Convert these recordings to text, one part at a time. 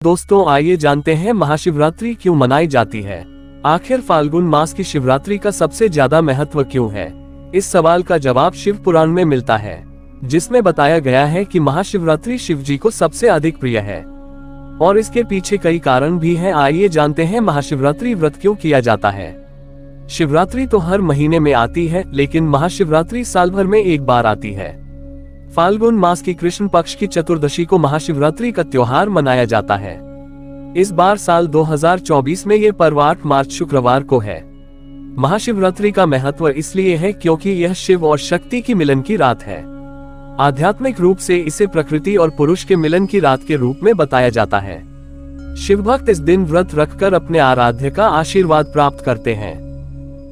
दोस्तों आइए जानते हैं महाशिवरात्रि क्यों मनाई जाती है। आखिर फाल्गुन मास की शिवरात्रि का सबसे ज्यादा महत्व क्यों है? इस सवाल का जवाब शिव पुराण में मिलता है, जिसमें बताया गया है कि महाशिवरात्रि शिव जी को सबसे अधिक प्रिय है और इसके पीछे कई कारण भी हैं। आइए जानते हैं महाशिवरात्रि व्रत क्यों किया जाता है। शिवरात्रि तो हर महीने में आती है, लेकिन महाशिवरात्रि साल भर में एक बार आती है। फाल्गुन मास की कृष्ण पक्ष की चतुर्दशी को महाशिवरात्रि का त्योहार मनाया जाता है। इस बार साल 2024 में ये पर्व 8 मार्च शुक्रवार को है। महाशिवरात्रि का महत्व इसलिए है क्योंकि यह शिव और शक्ति की मिलन की रात है। आध्यात्मिक रूप से इसे प्रकृति और पुरुष के मिलन की रात के रूप में बताया जाता है। शिव भक्त इस दिन व्रत रखकर अपने आराध्य का आशीर्वाद प्राप्त करते हैं।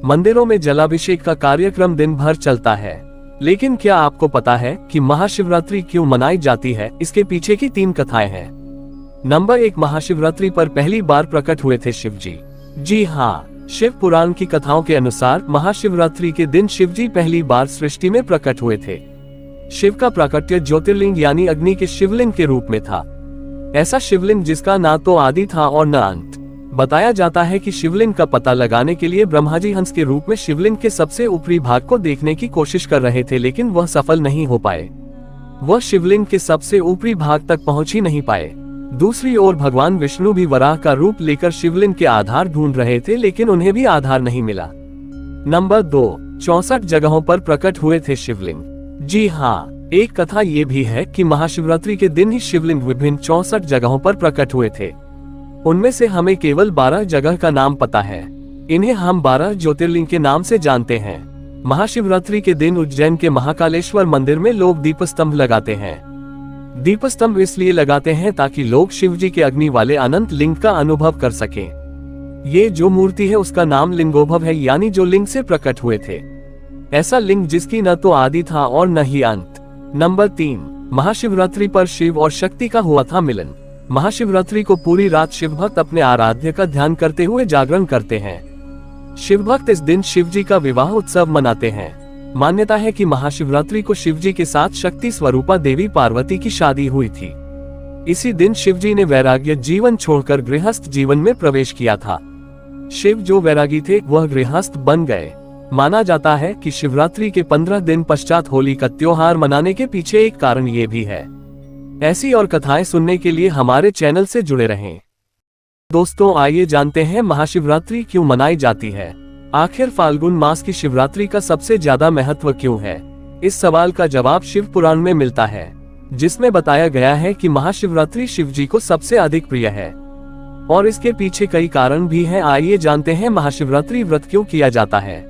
मंदिरों में जलाभिषेक का कार्यक्रम दिन भर चलता है। लेकिन क्या आपको पता है कि महाशिवरात्रि क्यों मनाई जाती है? इसके पीछे की 3 कथाएं हैं। नंबर 1, महाशिवरात्रि पर पहली बार प्रकट हुए थे शिव जी। जी हाँ, शिव पुराण की कथाओं के अनुसार महाशिवरात्रि के दिन शिव जी पहली बार सृष्टि में प्रकट हुए थे। शिव का प्राकट्य ज्योतिर्लिंग यानी अग्नि के शिवलिंग के रूप में था। ऐसा शिवलिंग जिसका ना तो आदि था और न अंत। बताया जाता है कि शिवलिंग का पता लगाने के लिए ब्रह्मा जी हंस के रूप में शिवलिंग के सबसे ऊपरी भाग को देखने की कोशिश कर रहे थे, लेकिन वह सफल नहीं हो पाए। वह शिवलिंग के सबसे ऊपरी भाग तक पहुंच ही नहीं पाए। दूसरी ओर भगवान विष्णु भी वराह का रूप लेकर शिवलिंग के आधार ढूंढ रहे थे, लेकिन उन्हें भी आधार नहीं मिला। नंबर 2, 64 जगहों पर प्रकट हुए थे शिवलिंग। जी हाँ, एक कथा ये भी है कि महाशिवरात्रि के दिन ही शिवलिंग विभिन्न 64 जगहों पर प्रकट हुए थे। उनमें से हमें केवल 12 जगह का नाम पता है। इन्हें हम 12 ज्योतिर्लिंग के नाम से जानते हैं। महाशिवरात्रि के दिन उज्जैन के महाकालेश्वर मंदिर में लोग दीपस्तंभ लगाते हैं। दीपस्तंभ इसलिए लगाते हैं ताकि लोग शिव जी के अग्नि वाले अनंत लिंग का अनुभव कर सकें। ये जो मूर्ति है उसका नाम लिंगोद्भव है, यानी जो लिंग से प्रकट हुए थे। ऐसा लिंग जिसकी न तो आदि था और न ही अंत। नंबर 3, महाशिवरात्रि पर शिव और शक्ति का हुआ था मिलन। महाशिवरात्रि को पूरी रात शिव भक्त अपने आराध्य का ध्यान करते हुए जागरण करते हैं। शिव भक्त इस दिन शिव जी का विवाह उत्सव मनाते हैं। मान्यता है कि महाशिवरात्रि को शिव जी के साथ शक्ति स्वरूपा देवी पार्वती की शादी हुई थी। इसी दिन शिव जी ने वैराग्य जीवन छोड़कर गृहस्थ जीवन में प्रवेश किया था। शिव जो वैरागी थे वह गृहस्थ बन गए। माना जाता है कि शिवरात्रि के 15 दिन पश्चात होली का त्योहार मनाने के पीछे एक कारण ये भी है। ऐसी और कथाएं सुनने के लिए हमारे चैनल से जुड़े रहें। दोस्तों आइए जानते हैं महाशिवरात्रि क्यों मनाई जाती है। आखिर फाल्गुन मास की शिवरात्रि का सबसे ज्यादा महत्व क्यों है? इस सवाल का जवाब शिव पुराण में मिलता है, जिसमें बताया गया है कि महाशिवरात्रि शिव जी को सबसे अधिक प्रिय है और इसके पीछे कई कारण भी हैं। आइए जानते हैं महाशिवरात्रि व्रत क्यों किया जाता है।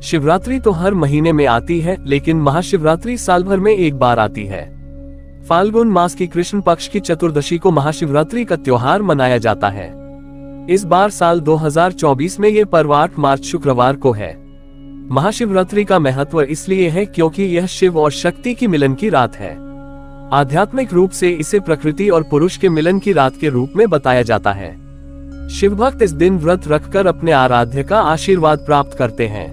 शिवरात्रि तो हर महीने में आती है, लेकिन महाशिवरात्रि साल भर में एक बार आती है। फाल्गुन मास की कृष्ण पक्ष की चतुर्दशी को महाशिवरात्रि का त्योहार मनाया जाता है। इस बार साल 2024 में ये पर्व 8 मार्च शुक्रवार को है। महाशिवरात्रि का महत्व इसलिए है क्योंकि यह शिव और शक्ति की मिलन की रात है। आध्यात्मिक रूप से इसे प्रकृति और पुरुष के मिलन की रात के रूप में बताया जाता है। शिव भक्त इस दिन व्रत रखकर अपने आराध्य का आशीर्वाद प्राप्त करते हैं।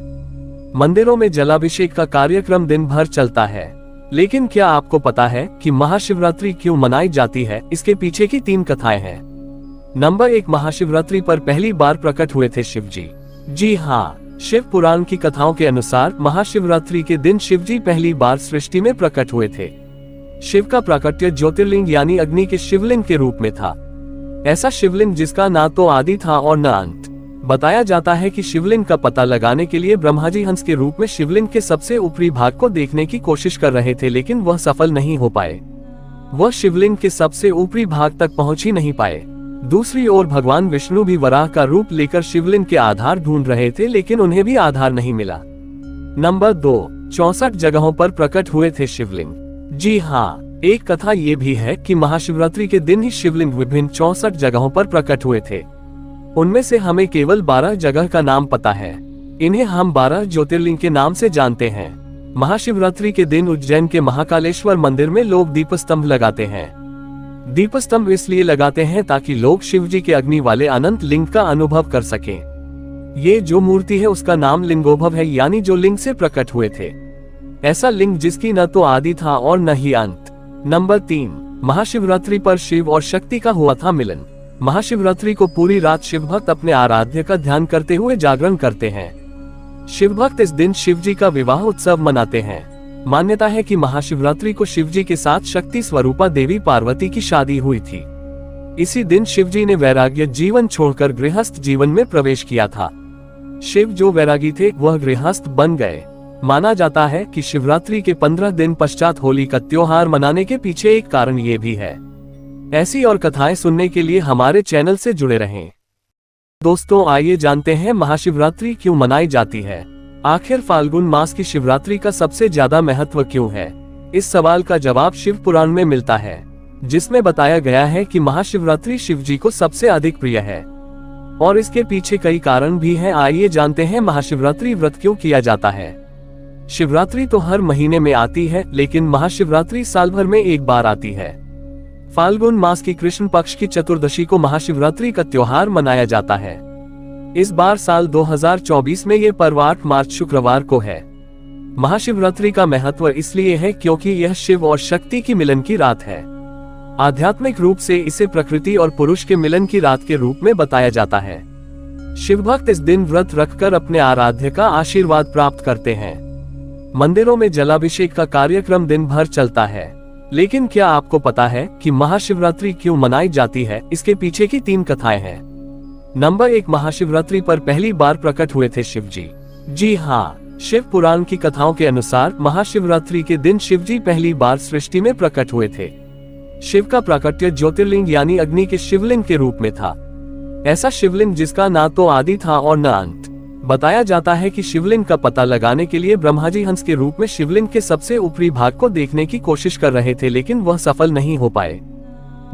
मंदिरों में जलाभिषेक का कार्यक्रम दिन भर चलता है। लेकिन क्या आपको पता है कि महाशिवरात्रि क्यों मनाई जाती है? इसके पीछे की 3 कथाएं हैं। नंबर 1, महाशिवरात्रि पर पहली बार प्रकट हुए थे शिव जी। जी हाँ, शिव पुराण की कथाओं के अनुसार महाशिवरात्रि के दिन शिव जी पहली बार सृष्टि में प्रकट हुए थे। शिव का प्राकट्य ज्योतिर्लिंग यानी अग्नि के शिवलिंग के रूप में था। ऐसा शिवलिंग जिसका ना तो आदि था और न अंत। बताया जाता है कि शिवलिंग का पता लगाने के लिए ब्रह्मा जी हंस के रूप में शिवलिंग के सबसे ऊपरी भाग को देखने की कोशिश कर रहे थे, लेकिन वह सफल नहीं हो पाए। वह शिवलिंग के सबसे ऊपरी भाग तक पहुंच ही नहीं पाए। दूसरी ओर भगवान विष्णु भी वराह का रूप लेकर शिवलिंग के आधार ढूंढ रहे थे, लेकिन उन्हें भी आधार नहीं मिला। नंबर 2, 64 जगहों पर प्रकट हुए थे शिवलिंग। जी हाँ, एक कथा ये भी है कि महाशिवरात्रि के दिन ही शिवलिंग विभिन्न 64 जगहों पर प्रकट हुए थे। उनमें से हमें केवल 12 जगह का नाम पता है। इन्हें हम 12 ज्योतिर्लिंग के नाम से जानते हैं। महाशिवरात्रि के दिन उज्जैन के महाकालेश्वर मंदिर में लोग दीपस्तंभ लगाते हैं। दीपस्तंभ इसलिए लगाते हैं ताकि लोग शिव जी के अग्नि वाले अनंत लिंग का अनुभव कर सकें। ये जो मूर्ति है उसका नाम लिंगोद्भव है, यानी जो लिंग से प्रकट हुए थे। ऐसा लिंग जिसकी न तो आदि था और न ही अंत। नंबर 3, महाशिवरात्रि पर शिव और शक्ति का हुआ था मिलन। महाशिवरात्रि को पूरी रात शिव भक्त अपने आराध्य का ध्यान करते हुए जागरण करते हैं। शिव भक्त इस दिन शिव जी का विवाह उत्सव मनाते हैं। मान्यता है कि महाशिवरात्रि को शिव जी के साथ शक्ति स्वरूपा देवी पार्वती की शादी हुई थी। इसी दिन शिव जी ने वैराग्य जीवन छोड़कर गृहस्थ जीवन में प्रवेश किया था। शिव जो वैरागी थे वह गृहस्थ बन गए। माना जाता है कि शिवरात्रि के 15 दिन पश्चात होली का त्योहार मनाने के पीछे एक कारण ये भी है। ऐसी और कथाएं सुनने के लिए हमारे चैनल से जुड़े रहें। दोस्तों, आइए जानते हैं महाशिवरात्रि क्यों मनाई जाती है। आखिर फाल्गुन मास की शिवरात्रि का सबसे ज्यादा महत्व क्यों है? इस सवाल का जवाब शिव पुराण में मिलता है, जिसमें बताया गया है कि महाशिवरात्रि शिव जी को सबसे अधिक प्रिय है और इसके पीछे कई कारण भी हैं। आइए जानते हैं महाशिवरात्रि व्रत क्यों किया जाता है। शिवरात्रि तो हर महीने में आती है, लेकिन महाशिवरात्रि साल भर में एक बार आती है। फाल्गुन मास की कृष्ण पक्ष की चतुर्दशी को महाशिवरात्रि का त्योहार मनाया जाता है। इस बार साल 2024 में ये पर्व 8 मार्च शुक्रवार को है। महाशिवरात्रि का महत्व इसलिए है क्योंकि यह शिव और शक्ति की मिलन की रात है। आध्यात्मिक रूप से इसे प्रकृति और पुरुष के मिलन की रात के रूप में बताया जाता है। शिव भक्त इस दिन व्रत रखकर अपने आराध्य का आशीर्वाद प्राप्त करते हैं। मंदिरों में जलाभिषेक का कार्यक्रम दिन भर चलता है। लेकिन क्या आपको पता है कि महाशिवरात्रि क्यों मनाई जाती है? इसके पीछे की 3 कथाएं हैं। नंबर 1, महाशिवरात्रि पर पहली बार प्रकट हुए थे शिव जी। जी हाँ, शिव पुराण की कथाओं के अनुसार महाशिवरात्रि के दिन शिव जी पहली बार सृष्टि में प्रकट हुए थे। शिव का प्राकट्य ज्योतिर्लिंग यानी अग्नि के शिवलिंग के रूप में था। ऐसा शिवलिंग जिसका ना तो आदि था और न अंत। बताया जाता है कि शिवलिंग का पता लगाने के लिए ब्रह्मा जी हंस के रूप में शिवलिंग के सबसे ऊपरी भाग को देखने की कोशिश कर रहे थे, लेकिन वह सफल नहीं हो पाए।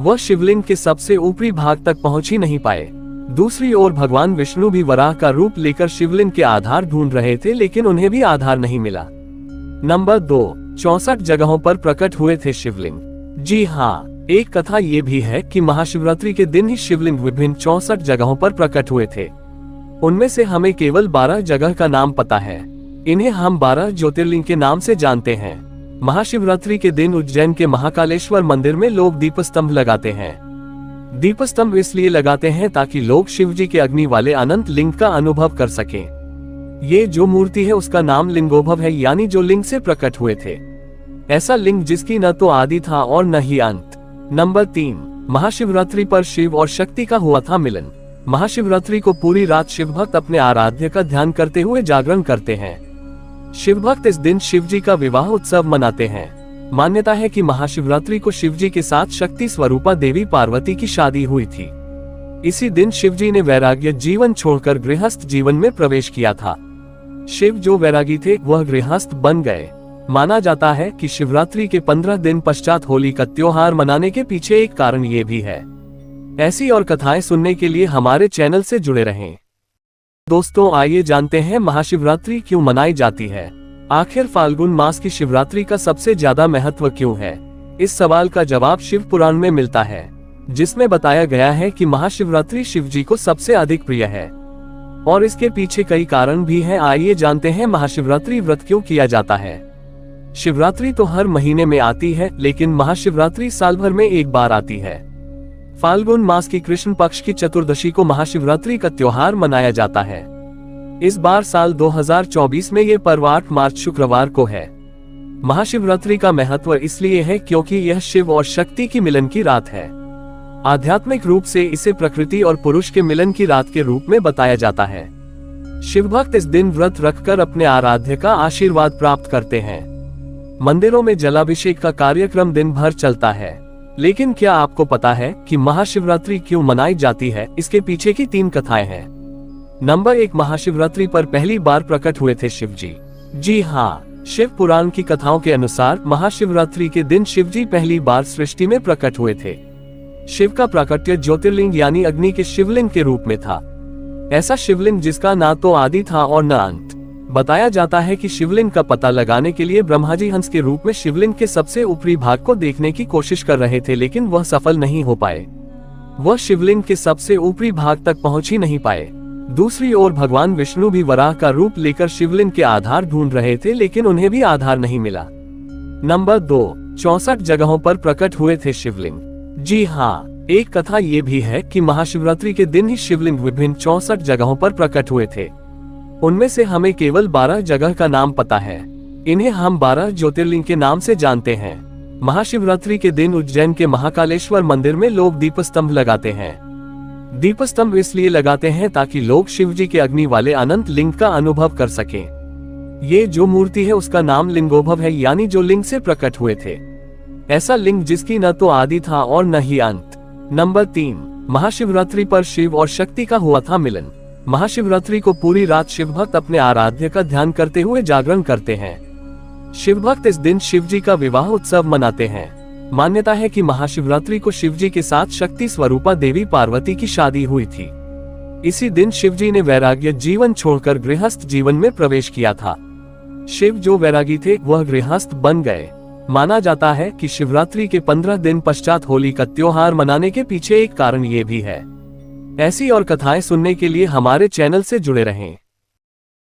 वह शिवलिंग के सबसे ऊपरी भाग तक पहुंच ही नहीं पाए। दूसरी ओर भगवान विष्णु भी वराह का रूप लेकर शिवलिंग के आधार ढूंढ रहे थे, लेकिन उन्हें भी आधार नहीं मिला। नंबर 2, 64 जगहों पर प्रकट हुए थे शिवलिंग। जी हाँ, एक कथा ये भी है कि महाशिवरात्रि के दिन ही शिवलिंग विभिन्न 64 जगहों पर प्रकट हुए थे। उनमें से हमें केवल 12 जगह का नाम पता है। इन्हें हम 12 ज्योतिर्लिंग के नाम से जानते हैं। महाशिवरात्रि के दिन उज्जैन के महाकालेश्वर मंदिर में लोग दीपस्तंभ लगाते हैं। दीपस्तंभ इसलिए लगाते हैं ताकि लोग शिव जी के अग्नि वाले अनंत लिंग का अनुभव कर सकें। ये जो मूर्ति है उसका नाम लिंगोद्भव है, यानी जो लिंग से प्रकट हुए थे। ऐसा लिंग जिसकी न तो आदि था और न ही अंत। नंबर 3, महाशिवरात्रि पर शिव और शक्ति का हुआ था मिलन। महाशिवरात्रि को पूरी रात शिव भक्त अपने आराध्य का ध्यान करते हुए जागरण करते हैं। शिव भक्त इस दिन शिव जी का विवाह उत्सव मनाते हैं। मान्यता है कि महाशिवरात्रि को शिव जी के साथ शक्ति स्वरूपा देवी पार्वती की शादी हुई थी। इसी दिन शिव जी ने वैराग्य जीवन छोड़कर गृहस्थ जीवन में प्रवेश किया था। शिव जो वैरागी थे वह गृहस्थ बन गए। माना जाता है कि शिवरात्रि के 15 दिन पश्चात होली का त्योहार मनाने के पीछे एक कारण ये भी है। ऐसी और कथाएं सुनने के लिए हमारे चैनल से जुड़े रहें। दोस्तों, आइए जानते हैं महाशिवरात्रि क्यों मनाई जाती है। आखिर फाल्गुन मास की शिवरात्रि का सबसे ज्यादा महत्व क्यों है? इस सवाल का जवाब शिव पुराण में मिलता है, जिसमें बताया गया है कि महाशिवरात्रि शिव जी को सबसे अधिक प्रिय है और इसके पीछे कई कारण भी हैं। आइए जानते हैं महाशिवरात्रि व्रत क्यों किया जाता है। शिवरात्रि तो हर महीने में आती है, लेकिन महाशिवरात्रि साल भर में एक बार आती है। फाल्गुन मास की कृष्ण पक्ष की चतुर्दशी को महाशिवरात्रि का त्योहार मनाया जाता है। इस बार साल 2024 में ये पर्व 8 मार्च शुक्रवार को है। महाशिवरात्रि का महत्व इसलिए है क्योंकि यह शिव और शक्ति की मिलन की रात है। आध्यात्मिक रूप से इसे प्रकृति और पुरुष के मिलन की रात के रूप में बताया जाता है। शिव भक्त इस दिन व्रत रखकर अपने आराध्य का आशीर्वाद प्राप्त करते हैं। मंदिरों में जलाभिषेक का कार्यक्रम दिन भर चलता है। लेकिन क्या आपको पता है कि महाशिवरात्रि क्यों मनाई जाती है? इसके पीछे की 3 कथाएं हैं। नंबर 1, महाशिवरात्रि पर पहली बार प्रकट हुए थे शिव जी। जी हाँ, शिव पुराण की कथाओं के अनुसार महाशिवरात्रि के दिन शिव जी पहली बार सृष्टि में प्रकट हुए थे। शिव का प्राकट्य ज्योतिर्लिंग यानी अग्नि के शिवलिंग के रूप में था। ऐसा शिवलिंग जिसका ना तो आदि था और न अंत। बताया जाता है कि शिवलिंग का पता लगाने के लिए ब्रह्मा जी हंस के रूप में शिवलिंग के सबसे ऊपरी भाग को देखने की कोशिश कर रहे थे, लेकिन वह सफल नहीं हो पाए। वह शिवलिंग के सबसे ऊपरी भाग तक पहुंच ही नहीं पाए। दूसरी ओर भगवान विष्णु भी वराह का रूप लेकर शिवलिंग के आधार ढूंढ रहे थे, लेकिन उन्हें भी आधार नहीं मिला। नंबर 2, 64 जगहों पर प्रकट हुए थे शिवलिंग। जी हाँ, एक कथा ये भी है कि महाशिवरात्रि के दिन ही शिवलिंग विभिन्न 64 जगहों पर प्रकट हुए थे। उनमें से हमें केवल 12 जगह का नाम पता है। इन्हें हम 12 ज्योतिर्लिंग के नाम से जानते हैं। महाशिवरात्रि के दिन उज्जैन के महाकालेश्वर मंदिर में लोग दीपस्तंभ लगाते हैं। दीपस्तंभ इसलिए लगाते हैं ताकि लोग शिव जी के अग्नि वाले अनंत लिंग का अनुभव कर सकें। ये जो मूर्ति है उसका नाम लिंगोद्भव है, यानी जो लिंग से प्रकट हुए थे। ऐसा लिंग जिसकी न तो आदि था और न ही अंत। नंबर 3, महाशिवरात्रि पर शिव और शक्ति का हुआ था मिलन। महाशिवरात्रि को पूरी रात शिव भक्त अपने आराध्य का ध्यान करते हुए जागरण करते हैं। शिव भक्त इस दिन शिव जी का विवाह उत्सव मनाते हैं। मान्यता है कि महाशिवरात्रि को शिव जी के साथ शक्ति स्वरूपा देवी पार्वती की शादी हुई थी। इसी दिन शिव जी ने वैराग्य जीवन छोड़कर गृहस्थ जीवन में प्रवेश किया था। शिव जो वैरागी थे वह गृहस्थ बन गए। माना जाता है कि शिवरात्रि के 15 दिन पश्चात होली का त्योहार मनाने के पीछे एक कारण ये भी है। ऐसी और कथाएं सुनने के लिए हमारे चैनल से जुड़े रहें।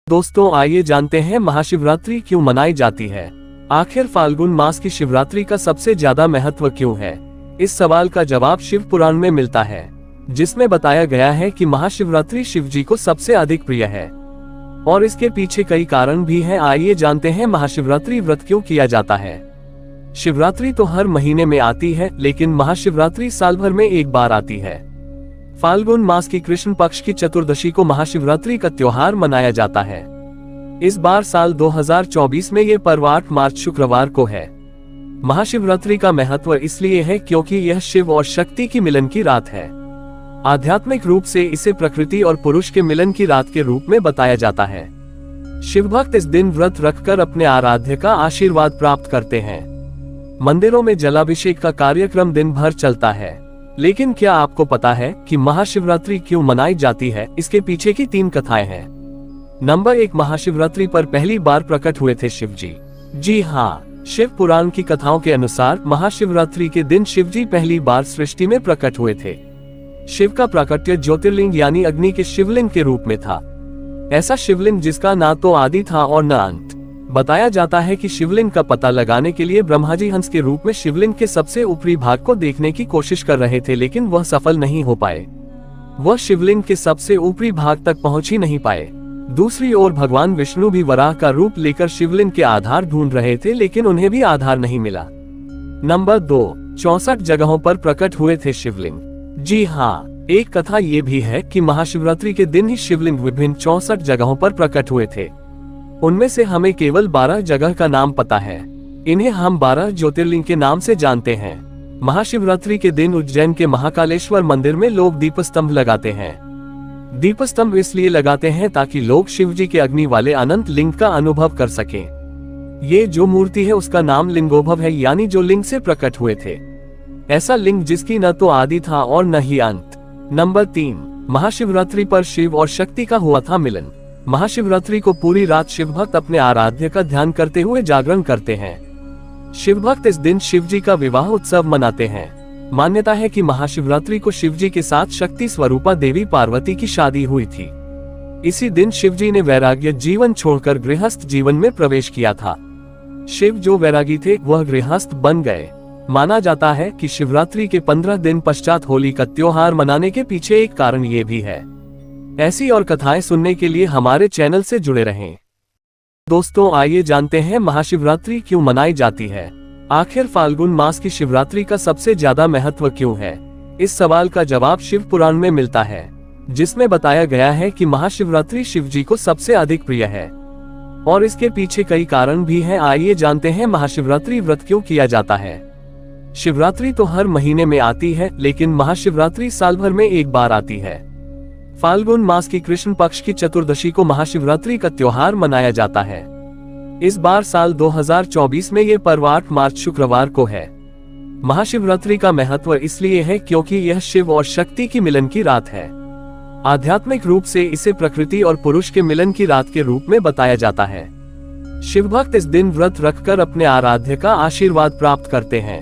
दोस्तों, आइए जानते हैं महाशिवरात्रि क्यों मनाई जाती है। आखिर फाल्गुन मास की शिवरात्रि का सबसे ज्यादा महत्व क्यों है? इस सवाल का जवाब शिव पुराण में मिलता है, जिसमें बताया गया है कि महाशिवरात्रि शिव जी को सबसे अधिक प्रिय है और इसके पीछे कई कारण भी हैं। आइए जानते हैं महाशिवरात्रि व्रत क्यों किया जाता है। शिवरात्रि तो हर महीने में आती है, लेकिन महाशिवरात्रि साल भर में एक बार आती है। फाल्गुन मास की कृष्ण पक्ष की चतुर्दशी को महाशिवरात्रि का त्योहार मनाया जाता है। इस बार साल 2024 में ये पर्व 8 मार्च शुक्रवार को है। महाशिवरात्रि का महत्व इसलिए है क्योंकि यह शिव और शक्ति की मिलन की रात है। आध्यात्मिक रूप से इसे प्रकृति और पुरुष के मिलन की रात के रूप में बताया जाता है। शिव भक्त इस दिन व्रत रखकर अपने आराध्य का आशीर्वाद प्राप्त करते हैं। मंदिरों में जलाभिषेक का कार्यक्रम दिन भर चलता है। लेकिन क्या आपको पता है कि महाशिवरात्रि क्यों मनाई जाती है? इसके पीछे की 3 कथाएं हैं। नंबर 1, महाशिवरात्रि पर पहली बार प्रकट हुए थे शिव जी। जी हाँ, शिव पुराण की कथाओं के अनुसार महाशिवरात्रि के दिन शिव जी पहली बार सृष्टि में प्रकट हुए थे। शिव का प्राकट्य ज्योतिर्लिंग यानी अग्नि के शिवलिंग के रूप में था। ऐसा शिवलिंग जिसका ना तो आदि था और न अंत। बताया जाता है कि शिवलिंग का पता लगाने के लिए ब्रह्मा जी हंस के रूप में शिवलिंग के सबसे ऊपरी भाग को देखने की कोशिश कर रहे थे, लेकिन वह सफल नहीं हो पाए। वह शिवलिंग के सबसे ऊपरी भाग तक पहुंच ही नहीं पाए। दूसरी ओर भगवान विष्णु भी वराह का रूप लेकर शिवलिंग के आधार ढूंढ रहे थे, लेकिन उन्हें भी आधार नहीं मिला। नंबर 2, 64 जगहों पर प्रकट हुए थे शिवलिंग। जी हाँ, एक कथा ये भी है कि महाशिवरात्रि के दिन ही शिवलिंग विभिन्न 64 जगहों पर प्रकट हुए थे। उनमें से हमें केवल 12 जगह का नाम पता है। इन्हें हम 12 ज्योतिर्लिंग के नाम से जानते हैं। महाशिवरात्रि के दिन उज्जैन के महाकालेश्वर मंदिर में लोग दीपस्तंभ लगाते हैं। दीपस्तंभ इसलिए लगाते हैं ताकि लोग शिव जी के अग्नि वाले अनंत लिंग का अनुभव कर सकें। ये जो मूर्ति है उसका नाम लिंगोद्भव है, यानी जो लिंग से प्रकट हुए थे। ऐसा लिंग जिसकी न तो आदि था और न ही अंत। नंबर 3, महाशिवरात्रि पर शिव और शक्ति का हुआ था मिलन। महाशिवरात्रि को पूरी रात शिव भक्त अपने आराध्य का ध्यान करते हुए जागरण करते हैं। शिव भक्त इस दिन शिव जी का विवाह उत्सव मनाते हैं। मान्यता है कि महाशिवरात्रि को शिव जी के साथ शक्ति स्वरूपा देवी पार्वती की शादी हुई थी। इसी दिन शिव जी ने वैराग्य जीवन छोड़कर गृहस्थ जीवन में प्रवेश किया था। शिव जो वैरागी थे वह गृहस्थ बन गए। माना जाता है कि शिवरात्रि के 15 दिन पश्चात होली का त्योहार मनाने के पीछे एक कारण ये भी है। ऐसी और कथाएं सुनने के लिए हमारे चैनल से जुड़े रहें। दोस्तों, आइए जानते हैं महाशिवरात्रि क्यों मनाई जाती है। आखिर फाल्गुन मास की शिवरात्रि का सबसे ज्यादा महत्व क्यों है? इस सवाल का जवाब शिव पुराण में मिलता है, जिसमें बताया गया है कि महाशिवरात्रि शिव जी को सबसे अधिक प्रिय है और इसके पीछे कई कारण भी हैं। आइए जानते हैं महाशिवरात्रि व्रत क्यों किया जाता है। शिवरात्रि तो हर महीने में आती है, लेकिन महाशिवरात्रि साल भर में एक बार आती है। फाल्गुन मास की कृष्ण पक्ष की चतुर्दशी को महाशिवरात्रि का त्योहार मनाया जाता है। इस बार साल 2024 में ये पर्व 8 मार्च शुक्रवार को है। महाशिवरात्रि का महत्व इसलिए है क्योंकि यह शिव और शक्ति की मिलन की रात है। आध्यात्मिक रूप से इसे प्रकृति और पुरुष के मिलन की रात के रूप में बताया जाता है। शिव भक्त इस दिन व्रत रखकर अपने आराध्य का आशीर्वाद प्राप्त करते हैं।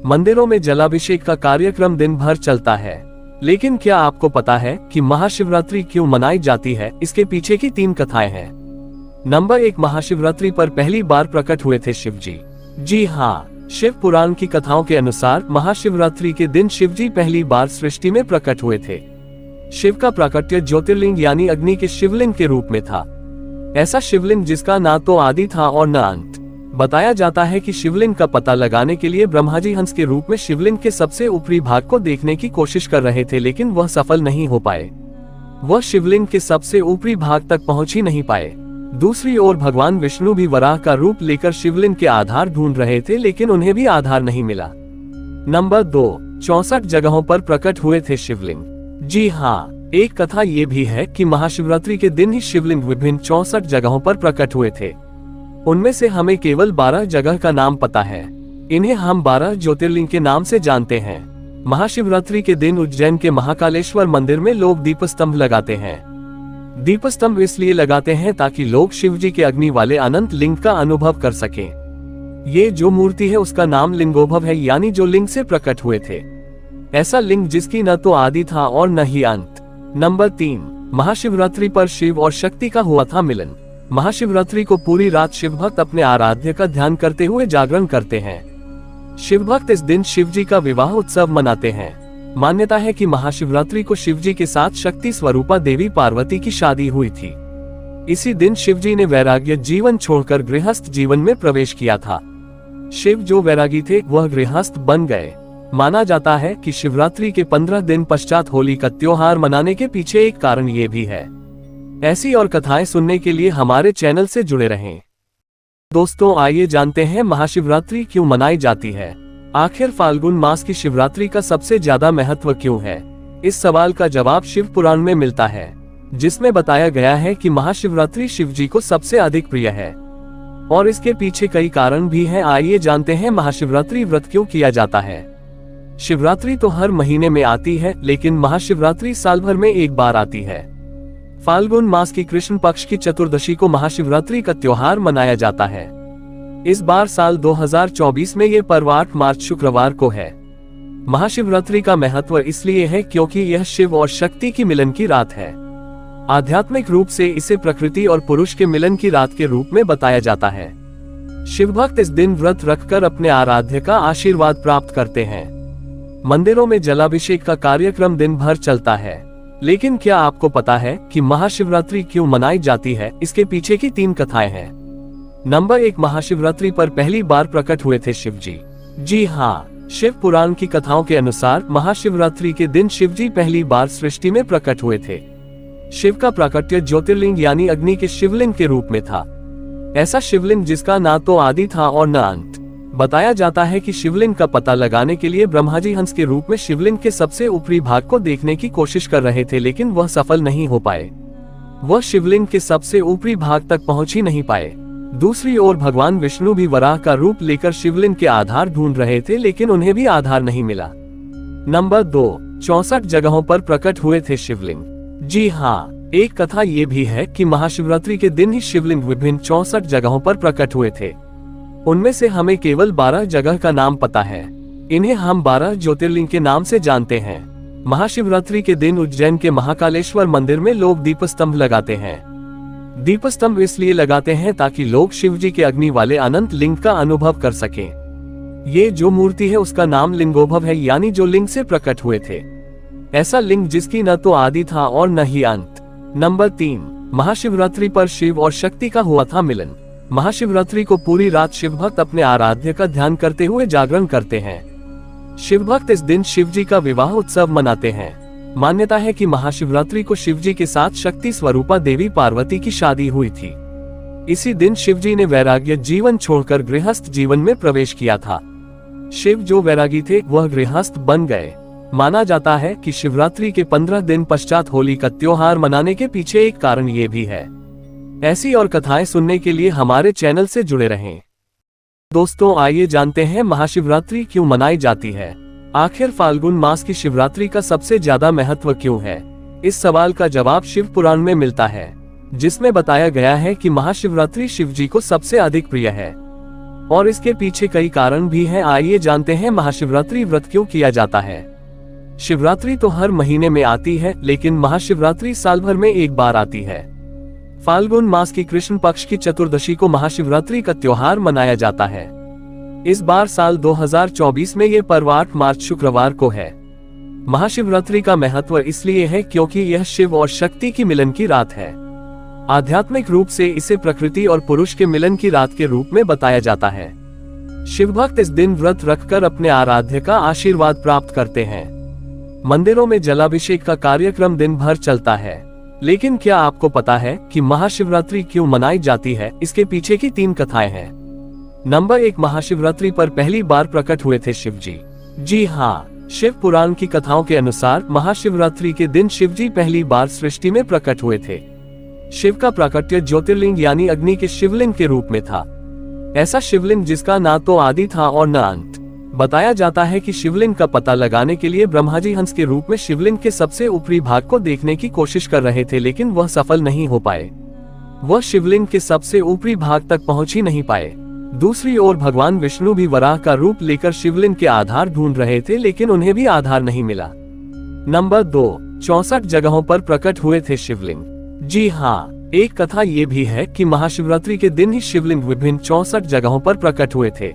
मंदिरों में जलाभिषेक का कार्यक्रम दिन भर चलता है। लेकिन क्या आपको पता है कि महाशिवरात्रि क्यों मनाई जाती है? इसके पीछे की 3 कथाएं हैं। नंबर 1, महाशिवरात्रि पर पहली बार प्रकट हुए थे शिव जी। जी हाँ, शिव पुराण की कथाओं के अनुसार महाशिवरात्रि के दिन शिवजी पहली बार सृष्टि में प्रकट हुए थे। शिव का प्राकट्य ज्योतिर्लिंग यानी अग्नि के शिवलिंग के रूप में था। ऐसा शिवलिंग जिसका ना तो आदि था और न अंत। बताया जाता है कि शिवलिंग का पता लगाने के लिए ब्रह्मा जी हंस के रूप में शिवलिंग के सबसे ऊपरी भाग को देखने की कोशिश कर रहे थे, लेकिन वह सफल नहीं हो पाए। वह शिवलिंग के सबसे ऊपरी भाग तक पहुंच ही नहीं पाए। दूसरी ओर भगवान विष्णु भी वराह का रूप लेकर शिवलिंग के आधार ढूंढ रहे थे, लेकिन उन्हें भी आधार नहीं मिला। नंबर 2, 64 जगहों पर प्रकट हुए थे शिवलिंग। जी हाँ, एक कथा ये भी है कि महाशिवरात्रि के दिन ही शिवलिंग विभिन्न 64 जगहों पर प्रकट हुए थे। उनमें से हमें केवल 12 जगह का नाम पता है। इन्हें हम 12 ज्योतिर्लिंग के नाम से जानते हैं। महाशिवरात्रि के दिन उज्जैन के महाकालेश्वर मंदिर में लोग दीपस्तंभ लगाते हैं। दीपस्तंभ इसलिए लगाते हैं ताकि लोग शिवजी के अग्नि वाले अनंत लिंग का अनुभव कर सकें। ये जो मूर्ति है उसका नाम लिंगोद्भव है, यानी जो लिंग से प्रकट हुए थे। ऐसा लिंग जिसकी न तो आदि था और न ही अंत। नंबर 3, महाशिवरात्रि पर शिव और शक्ति का हुआ था मिलन। महाशिवरात्रि को पूरी रात शिव भक्त अपने आराध्य का ध्यान करते हुए जागरण करते हैं। शिव भक्त इस दिन शिवजी का विवाह उत्सव मनाते हैं। मान्यता है कि महाशिवरात्रि को शिवजी के साथ शक्ति स्वरूपा देवी पार्वती की शादी हुई थी। इसी दिन शिवजी ने वैराग्य जीवन छोड़कर गृहस्थ जीवन में प्रवेश किया था। शिव जो वैरागी थे वह गृहस्थ बन गए। माना जाता है कि शिवरात्रि के 15 दिन पश्चात होली का त्योहार मनाने के पीछे एक कारण ये भी है। ऐसी और कथाएं सुनने के लिए हमारे चैनल से जुड़े रहें। दोस्तों, आइए जानते हैं महाशिवरात्रि क्यों मनाई जाती है। आखिर फाल्गुन मास की शिवरात्रि का सबसे ज्यादा महत्व क्यों है? इस सवाल का जवाब शिव पुराण में मिलता है, जिसमें बताया गया है कि महाशिवरात्रि शिवजी को सबसे अधिक प्रिय है और इसके पीछे कई कारण भी हैं। आइए जानते हैं महाशिवरात्रि व्रत क्यों किया जाता है। शिवरात्रि तो हर महीने में आती है, लेकिन महाशिवरात्रि साल भर में एक बार आती है। फाल्गुन मास की कृष्ण पक्ष की चतुर्दशी को महाशिवरात्रि का त्योहार मनाया जाता है। इस बार साल 2024 में ये पर्व 8 मार्च शुक्रवार को है। महाशिवरात्रि का महत्व इसलिए है क्योंकि यह शिव और शक्ति की मिलन की रात है। आध्यात्मिक रूप से इसे प्रकृति और पुरुष के मिलन की रात के रूप में बताया जाता है। शिव भक्त इस दिन व्रत रखकर अपने आराध्य का आशीर्वाद प्राप्त करते हैं। मंदिरों में जलाभिषेक का कार्यक्रम दिन भर चलता है। लेकिन क्या आपको पता है कि महाशिवरात्रि क्यों मनाई जाती है? इसके पीछे की 3 कथाएं हैं। नंबर 1, महाशिवरात्रि पर पहली बार प्रकट हुए थे शिवजी। जी हाँ, शिव पुराण की कथाओं के अनुसार महाशिवरात्रि के दिन शिवजी पहली बार सृष्टि में प्रकट हुए थे। शिव का प्राकट्य ज्योतिर्लिंग यानी अग्नि के शिवलिंग के रूप में था। ऐसा शिवलिंग जिसका ना तो आदि था और न अंत। बताया जाता है कि शिवलिंग का पता लगाने के लिए ब्रह्मा जी हंस के रूप में शिवलिंग के सबसे ऊपरी भाग को देखने की कोशिश कर रहे थे, लेकिन वह सफल नहीं हो पाए। वह शिवलिंग के सबसे ऊपरी भाग तक पहुंच ही नहीं पाए। दूसरी ओर भगवान विष्णु भी वराह का रूप लेकर शिवलिंग के आधार ढूंढ रहे थे, लेकिन उन्हें भी आधार नहीं मिला। नंबर 2, 64 जगहों पर प्रकट हुए थे शिवलिंग। जी हाँ, एक कथा ये भी है कि महाशिवरात्रि के दिन ही शिवलिंग विभिन्न 64 जगहों पर प्रकट हुए थे। उनमें से हमें केवल 12 जगह का नाम पता है। इन्हें हम 12 ज्योतिर्लिंग के नाम से जानते हैं। महाशिवरात्रि के दिन उज्जैन के महाकालेश्वर मंदिर में लोग दीपस्तंभ लगाते हैं। दीपस्तंभ इसलिए लगाते हैं ताकि लोग शिवजी के अग्नि वाले अनंत लिंग का अनुभव कर सकें। ये जो मूर्ति है उसका नाम लिंगोद्भव है, यानी जो लिंग से प्रकट हुए थे। ऐसा लिंग जिसकी न तो आदि था और न ही अंत। नंबर 3, महाशिवरात्रि पर शिव और शक्ति का हुआ था मिलन। महाशिवरात्रि को पूरी रात शिव भक्त अपने आराध्य का ध्यान करते हुए जागरण करते हैं। शिव भक्त इस दिन शिवजी का विवाह उत्सव मनाते हैं। मान्यता है कि महाशिवरात्रि को शिवजी के साथ शक्ति स्वरूपा देवी पार्वती की शादी हुई थी। इसी दिन शिवजी ने वैराग्य जीवन छोड़कर गृहस्थ जीवन में प्रवेश किया था। शिव जो वैरागी थे वह गृहस्थ बन गए। माना जाता है कि शिवरात्रि के 15 दिन पश्चात होली का त्योहार मनाने के पीछे एक कारण ये भी है। ऐसी और कथाएं सुनने के लिए हमारे चैनल से जुड़े रहें। दोस्तों, आइए जानते हैं महाशिवरात्रि क्यों मनाई जाती है। आखिर फाल्गुन मास की शिवरात्रि का सबसे ज्यादा महत्व क्यों है? इस सवाल का जवाब शिव पुराण में मिलता है, जिसमें बताया गया है कि महाशिवरात्रि शिवजी को सबसे अधिक प्रिय है और इसके पीछे कई कारण भी हैं। आइए जानते हैं महाशिवरात्रि व्रत क्यों किया जाता है। शिवरात्रि तो हर महीने में आती है, लेकिन महाशिवरात्रि साल भर में एक बार आती है। फाल्गुन मास की कृष्ण पक्ष की चतुर्दशी को महाशिवरात्रि का त्योहार मनाया जाता है। इस बार साल 2024 में ये पर्व 8 मार्च शुक्रवार को है। महाशिवरात्रि का महत्व इसलिए है क्योंकि यह शिव और शक्ति की मिलन की रात है। आध्यात्मिक रूप से इसे प्रकृति और पुरुष के मिलन की रात के रूप में बताया जाता है। शिव भक्त इस दिन व्रत रखकर अपने आराध्य का आशीर्वाद प्राप्त करते हैं। मंदिरों में जलाभिषेक का कार्यक्रम दिन भर चलता है। लेकिन क्या आपको पता है कि महाशिवरात्रि क्यों मनाई जाती है? इसके पीछे की 3 कथाएं हैं। नंबर 1, महाशिवरात्रि पर पहली बार प्रकट हुए थे शिव जी। जी हाँ, शिव पुराण की कथाओं के अनुसार महाशिवरात्रि के दिन शिव जी पहली बार सृष्टि में प्रकट हुए थे। शिव का प्राकट्य ज्योतिर्लिंग यानी अग्नि के शिवलिंग के रूप में था। ऐसा शिवलिंग जिसका ना तो आदि था और न अंत। बताया जाता है कि शिवलिंग का पता लगाने के लिए ब्रह्मा जी हंस के रूप में शिवलिंग के सबसे ऊपरी भाग को देखने की कोशिश कर रहे थे, लेकिन वह सफल नहीं हो पाए। वह शिवलिंग के सबसे ऊपरी भाग तक पहुंच ही नहीं पाए। दूसरी ओर भगवान विष्णु भी वराह का रूप लेकर शिवलिंग के आधार ढूंढ रहे थे, लेकिन उन्हें भी आधार नहीं मिला। नंबर 2, 64 जगहों पर प्रकट हुए थे शिवलिंग। जी हाँ, एक कथा ये भी है कि महाशिवरात्रि के दिन ही शिवलिंग विभिन्न 64 जगहों पर प्रकट हुए थे।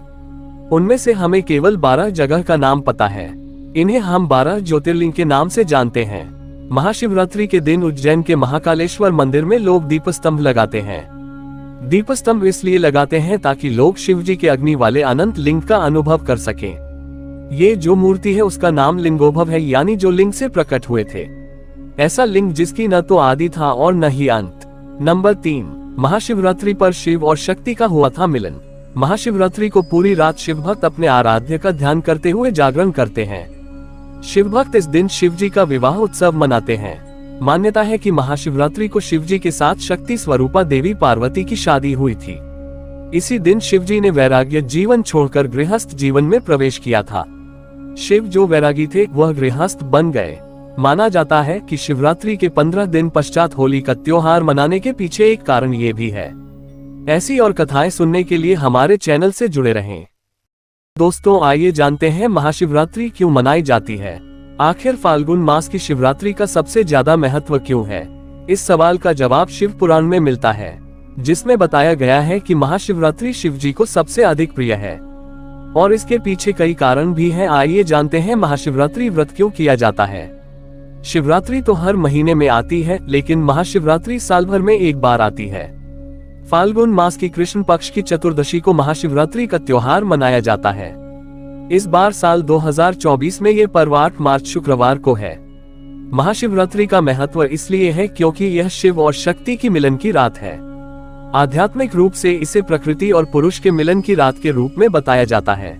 उनमें से हमें केवल 12 जगह का नाम पता है। इन्हें हम 12 ज्योतिर्लिंग के नाम से जानते हैं। महाशिवरात्रि के दिन उज्जैन के महाकालेश्वर मंदिर में लोग दीपस्तंभ लगाते हैं। दीपस्तंभ इसलिए लगाते हैं ताकि लोग शिव जी के अग्नि वाले अनंत लिंग का अनुभव कर सकें। ये जो मूर्ति है उसका नाम लिंगोद्भव है, यानी जो लिंग से प्रकट हुए थे। ऐसा लिंग जिसकी न तो आदि था और न ही अंत। नंबर 3, महाशिवरात्रि पर शिव और शक्ति का हुआ था मिलन। महाशिवरात्रि को पूरी रात शिव भक्त अपने आराध्य का ध्यान करते हुए जागरण करते हैं। शिव भक्त इस दिन शिव जी का विवाह उत्सव मनाते हैं। मान्यता है कि महाशिवरात्रि को शिव जी के साथ शक्ति स्वरूपा देवी पार्वती की शादी हुई थी। इसी दिन शिव जी ने वैराग्य जीवन छोड़कर गृहस्थ जीवन में प्रवेश किया था। शिव जो वैरागी थे वह गृहस्थ बन गए। माना जाता है कि शिवरात्रि के 15 दिन पश्चात होली का त्योहार मनाने के पीछे एक कारण ये भी है। ऐसी और कथाएं सुनने के लिए हमारे चैनल से जुड़े रहें। दोस्तों, आइए जानते हैं महाशिवरात्रि क्यों मनाई जाती है। आखिर फाल्गुन मास की शिवरात्रि का सबसे ज्यादा महत्व क्यों है? इस सवाल का जवाब शिव पुराण में मिलता है, जिसमें बताया गया है कि महाशिवरात्रि शिव जी को सबसे अधिक प्रिय है और इसके पीछे कई कारण भी हैं। आइए जानते हैं महाशिवरात्रि व्रत क्यों किया जाता है। शिवरात्रि तो हर महीने में आती है, लेकिन महाशिवरात्रि साल भर में एक बार आती है। फाल्गुन मास की कृष्ण पक्ष की चतुर्दशी को महाशिवरात्रि का त्योहार मनाया जाता है। इस बार साल 2024 में ये पर्व 8 मार्च शुक्रवार को है। महाशिवरात्रि का महत्व इसलिए है क्योंकि यह शिव और शक्ति की मिलन की रात है। आध्यात्मिक रूप से इसे प्रकृति और पुरुष के मिलन की रात के रूप में बताया जाता है।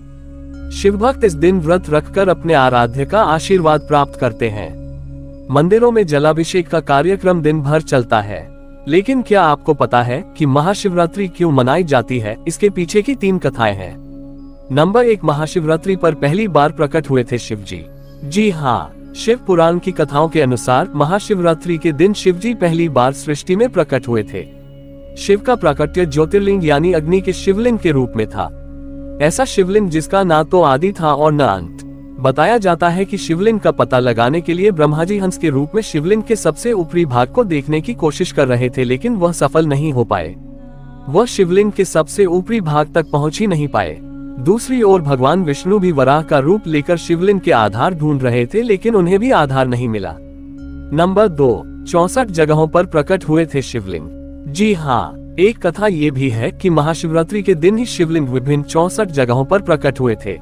शिव भक्त इस दिन व्रत रखकर अपने आराध्य का आशीर्वाद प्राप्त करते हैं। मंदिरों में जलाभिषेक का कार्यक्रम दिन भर चलता है। लेकिन क्या आपको पता है कि महाशिवरात्रि क्यों मनाई जाती है? इसके पीछे की 3 कथाएं हैं। नंबर 1, महाशिवरात्रि पर पहली बार प्रकट हुए थे शिव जी। जी हाँ, शिव पुराण की कथाओं के अनुसार महाशिवरात्रि के दिन शिव जी पहली बार सृष्टि में प्रकट हुए थे। शिव का प्राकट्य ज्योतिर्लिंग यानी अग्नि के शिवलिंग के रूप में था। ऐसा शिवलिंग जिसका ना तो आदि था और न अंत। बताया जाता है कि शिवलिंग का पता लगाने के लिए ब्रह्मा जी हंस के रूप में शिवलिंग के सबसे ऊपरी भाग को देखने की कोशिश कर रहे थे, लेकिन वह सफल नहीं हो पाए। वह शिवलिंग के सबसे ऊपरी भाग तक पहुंच ही नहीं पाए। दूसरी ओर भगवान विष्णु भी वराह का रूप लेकर शिवलिंग के आधार ढूंढ रहे थे, लेकिन उन्हें भी आधार नहीं मिला। नंबर 2, 64 जगहों पर प्रकट हुए थे शिवलिंग। जी हाँ, एक कथा ये भी है कि महाशिवरात्रि के दिन ही शिवलिंग विभिन्न 64 जगहों पर प्रकट हुए थे।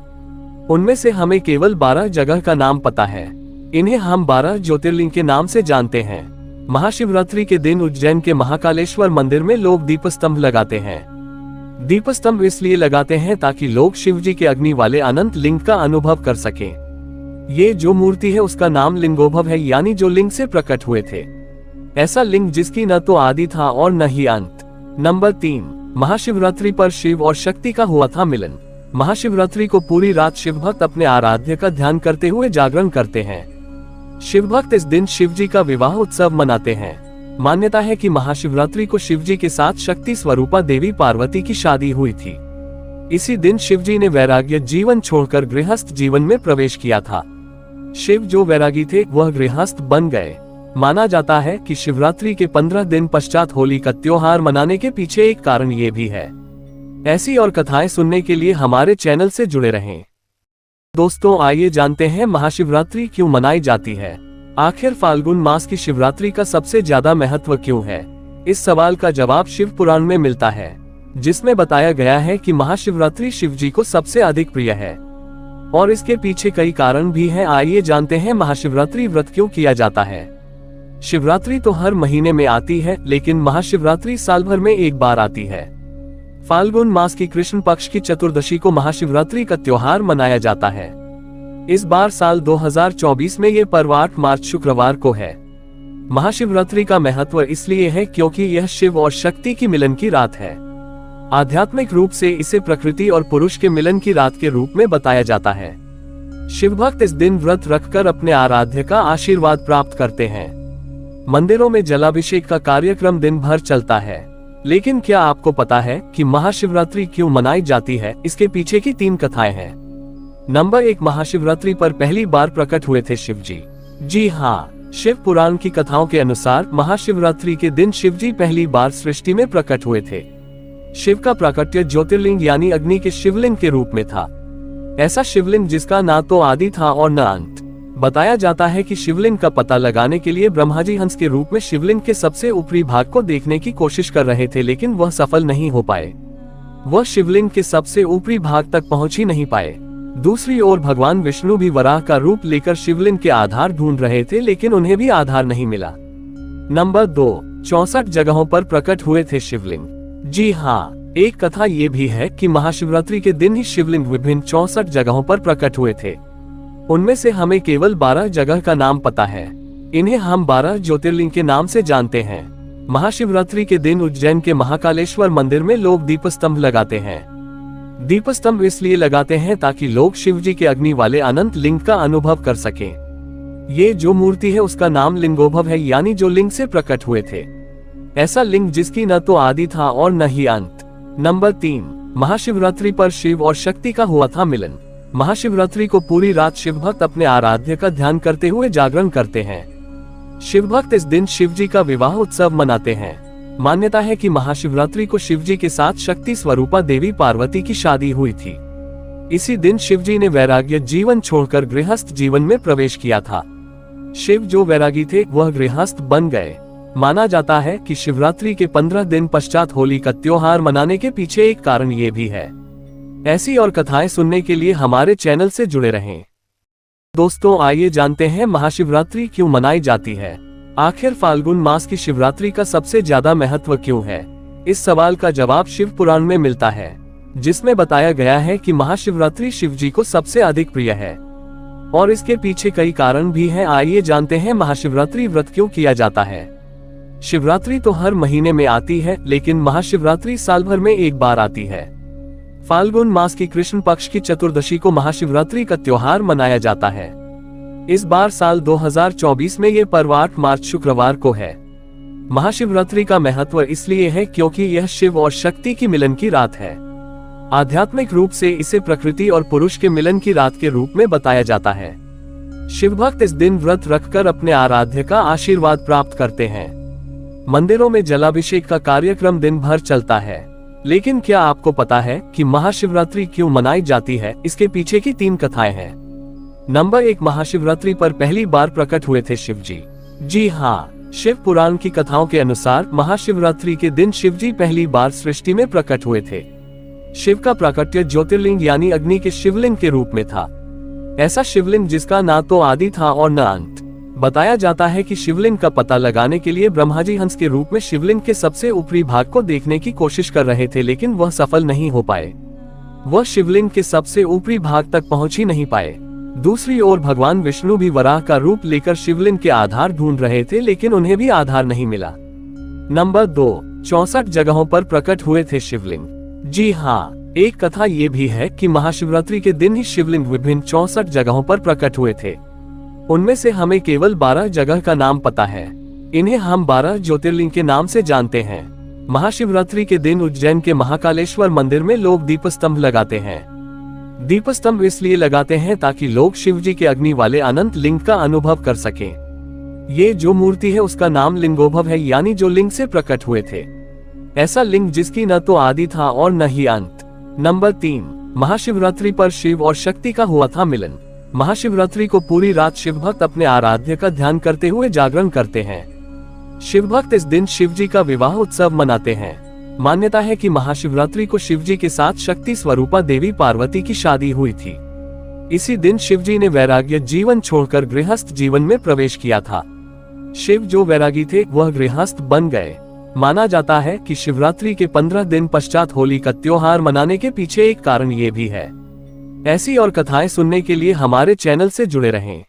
उनमें से हमें केवल 12 जगह का नाम पता है। इन्हें हम 12 ज्योतिर्लिंग के नाम से जानते हैं। महाशिवरात्रि के दिन उज्जैन के महाकालेश्वर मंदिर में लोग दीपस्तंभ लगाते हैं। दीपस्तंभ इसलिए लगाते हैं ताकि लोग शिव जी के अग्नि वाले अनंत लिंग का अनुभव कर सकें। ये जो मूर्ति है उसका नाम लिंगोद्भव है, यानी जो लिंग से प्रकट हुए थे। ऐसा लिंग जिसकी न तो आदि था और न ही अंत। नंबर 3, महाशिवरात्रि पर शिव और शक्ति का हुआ था मिलन। महाशिवरात्रि को पूरी रात शिव भक्त अपने आराध्य का ध्यान करते हुए जागरण करते हैं। शिव भक्त इस दिन शिव जी का विवाह उत्सव मनाते हैं। मान्यता है कि महाशिवरात्रि को शिव जी के साथ शक्ति स्वरूपा देवी पार्वती की शादी हुई थी। इसी दिन शिव जी ने वैराग्य जीवन छोड़कर गृहस्थ जीवन में प्रवेश किया था। शिव जो वैरागी थे वह गृहस्थ बन गए। माना जाता है कि शिवरात्रि के 15 दिन पश्चात होली का त्योहार मनाने के पीछे एक कारण ये भी है। ऐसी और कथाएं सुनने के लिए हमारे चैनल से जुड़े रहें। दोस्तों, आइए जानते हैं महाशिवरात्रि क्यों मनाई जाती है। आखिर फाल्गुन मास की शिवरात्रि का सबसे ज्यादा महत्व क्यों है? इस सवाल का जवाब शिव पुराण में मिलता है, जिसमें बताया गया है कि महाशिवरात्रि शिव जी को सबसे अधिक प्रिय है और इसके पीछे कई कारण भी हैं। आइए जानते हैं महाशिवरात्रि व्रत क्यों किया जाता है। शिवरात्रि तो हर महीने में आती है, लेकिन महाशिवरात्रि साल भर में एक बार आती है। फाल्गुन मास की कृष्ण पक्ष की चतुर्दशी को महाशिवरात्रि का त्योहार मनाया जाता है। इस बार साल 2024 में ये पर्व 8 मार्च शुक्रवार को है। महाशिवरात्रि का महत्व इसलिए है क्योंकि यह शिव और शक्ति की मिलन की रात है। आध्यात्मिक रूप से इसे प्रकृति और पुरुष के मिलन की रात के रूप में बताया जाता है। शिव भक्त इस दिन व्रत रखकर अपने आराध्य का आशीर्वाद प्राप्त करते हैं। मंदिरों में जलाभिषेक का कार्यक्रम दिन भर चलता है। लेकिन क्या आपको पता है कि महाशिवरात्रि क्यों मनाई जाती है? इसके पीछे की 3 कथाएं हैं। नंबर 1, महाशिवरात्रि पर पहली बार प्रकट हुए थे शिव जी। जी हाँ, शिव पुराण की कथाओं के अनुसार महाशिवरात्रि के दिन शिव जी पहली बार सृष्टि में प्रकट हुए थे। शिव का प्राकट्य ज्योतिर्लिंग यानी अग्नि के शिवलिंग के रूप में था। ऐसा शिवलिंग जिसका ना तो आदि था और न अंत। बताया जाता है कि शिवलिंग का पता लगाने के लिए ब्रह्मा जी हंस के रूप में शिवलिंग के सबसे ऊपरी भाग को देखने की कोशिश कर रहे थे, लेकिन वह सफल नहीं हो पाए। वह शिवलिंग के सबसे ऊपरी भाग तक पहुंच ही नहीं पाए। दूसरी ओर भगवान विष्णु भी वराह का रूप लेकर शिवलिंग के आधार ढूंढ रहे थे, लेकिन उन्हें भी आधार नहीं मिला। नंबर 2, 64 जगहों पर प्रकट हुए थे शिवलिंग। जी हाँ, एक कथा ये भी है कि महाशिवरात्रि के दिन ही शिवलिंग विभिन्न 64 जगहों पर प्रकट हुए थे। उनमें से हमें केवल 12 जगह का नाम पता है। इन्हें हम 12 ज्योतिर्लिंग के नाम से जानते हैं। महाशिवरात्रि के दिन उज्जैन के महाकालेश्वर मंदिर में लोग दीपस्तंभ लगाते हैं। दीपस्तंभ इसलिए लगाते हैं ताकि लोग शिव जी के अग्नि वाले अनंत लिंग का अनुभव कर सकें। ये जो मूर्ति है उसका नाम लिंगोद्भव है, यानी जो लिंग से प्रकट हुए थे। ऐसा लिंग जिसकी न तो आदि था और न ही अंत। नंबर 3, महाशिवरात्रि पर शिव और शक्ति का हुआ था मिलन। महाशिवरात्रि को पूरी रात शिव भक्त अपने आराध्य का ध्यान करते हुए जागरण करते हैं। शिव भक्त इस दिन शिव जी का विवाह उत्सव मनाते हैं। मान्यता है कि महाशिवरात्रि को शिव जी के साथ शक्ति स्वरूपा देवी पार्वती की शादी हुई थी। इसी दिन शिव जी ने वैराग्य जीवन छोड़कर गृहस्थ जीवन में प्रवेश किया था। शिव जो वैरागी थे वह गृहस्थ बन गए। माना जाता है कि शिवरात्रि के 15 दिन पश्चात होली का त्योहार मनाने के पीछे एक कारण ये भी है। ऐसी और कथाएं सुनने के लिए हमारे चैनल से जुड़े रहें। दोस्तों, आइए जानते हैं महाशिवरात्रि क्यों मनाई जाती है। आखिर फाल्गुन मास की शिवरात्रि का सबसे ज्यादा महत्व क्यों है? इस सवाल का जवाब शिव पुराण में मिलता है, जिसमें बताया गया है कि महाशिवरात्रि शिव जी को सबसे अधिक प्रिय है और इसके पीछे कई कारण भी हैं। आइए जानते हैं महाशिवरात्रि व्रत क्यों किया जाता है। शिवरात्रि तो हर महीने में आती है, लेकिन महाशिवरात्रि साल भर में एक बार आती है। फाल्गुन मास की कृष्ण पक्ष की चतुर्दशी को महाशिवरात्रि का त्योहार मनाया जाता है। इस बार साल 2024 में ये पर्व 8 मार्च शुक्रवार को है। महाशिवरात्रि का महत्व इसलिए है क्योंकि यह शिव और शक्ति की मिलन की रात है। आध्यात्मिक रूप से इसे प्रकृति और पुरुष के मिलन की रात के रूप में बताया जाता है। शिव भक्त इस दिन व्रत रखकर अपने आराध्य का आशीर्वाद प्राप्त करते हैं। मंदिरों में जलाभिषेक का कार्यक्रम दिन भर चलता है। लेकिन क्या आपको पता है कि महाशिवरात्रि क्यों मनाई जाती है? इसके पीछे की 3 कथाएं हैं। नंबर 1, महाशिवरात्रि पर पहली बार प्रकट हुए थे शिव जी। जी हाँ, शिव पुराण की कथाओं के अनुसार महाशिवरात्रि के दिन शिव जी पहली बार सृष्टि में प्रकट हुए थे। शिव का प्राकट्य ज्योतिर्लिंग यानी अग्नि के शिवलिंग के रूप में था। ऐसा शिवलिंग जिसका ना तो आदि था और न अंत। बताया जाता है कि शिवलिंग का पता लगाने के लिए ब्रह्मा जी हंस के रूप में शिवलिंग के सबसे ऊपरी भाग को देखने की कोशिश कर रहे थे, लेकिन वह सफल नहीं हो पाए। वह शिवलिंग के सबसे ऊपरी भाग तक पहुंच ही नहीं पाए। दूसरी ओर भगवान विष्णु भी वराह का रूप लेकर शिवलिंग के आधार ढूंढ रहे थे, लेकिन उन्हें भी आधार नहीं मिला। नंबर 2, 64 जगहों पर प्रकट हुए थे शिवलिंग। जी हाँ, एक कथा ये भी है कि महाशिवरात्रि के दिन ही शिवलिंग विभिन्न 64 जगहों पर प्रकट हुए थे। उनमें से हमें केवल 12 जगह का नाम पता है। इन्हें हम 12 ज्योतिर्लिंग के नाम से जानते हैं। महाशिवरात्रि के दिन उज्जैन के महाकालेश्वर मंदिर में लोग दीपस्तंभ लगाते हैं। दीपस्तंभ इसलिए लगाते हैं ताकि लोग शिव जी के अग्नि वाले अनंत लिंग का अनुभव कर सकें। ये जो मूर्ति है उसका नाम लिंगोद्भव है, यानी जो लिंग से प्रकट हुए थे। ऐसा लिंग जिसकी न तो आदि था और न ही अंत। नंबर 3, महाशिवरात्रि पर शिव और शक्ति का हुआ था मिलन। महाशिवरात्रि को पूरी रात शिव भक्त अपने आराध्य का ध्यान करते हुए जागरण करते हैं। शिव भक्त इस दिन शिव जी का विवाह उत्सव मनाते हैं। मान्यता है कि महाशिवरात्रि को शिव जी के साथ शक्ति स्वरूपा देवी पार्वती की शादी हुई थी। इसी दिन शिव जी ने वैराग्य जीवन छोड़कर गृहस्थ जीवन में प्रवेश किया था। शिव जो वैरागी थे वह गृहस्थ बन गए। माना जाता है कि शिवरात्रि के 15 दिन पश्चात होली का त्योहार मनाने के पीछे एक कारण ये भी है। ऐसी और कथाएं सुनने के लिए हमारे चैनल से जुड़े रहें।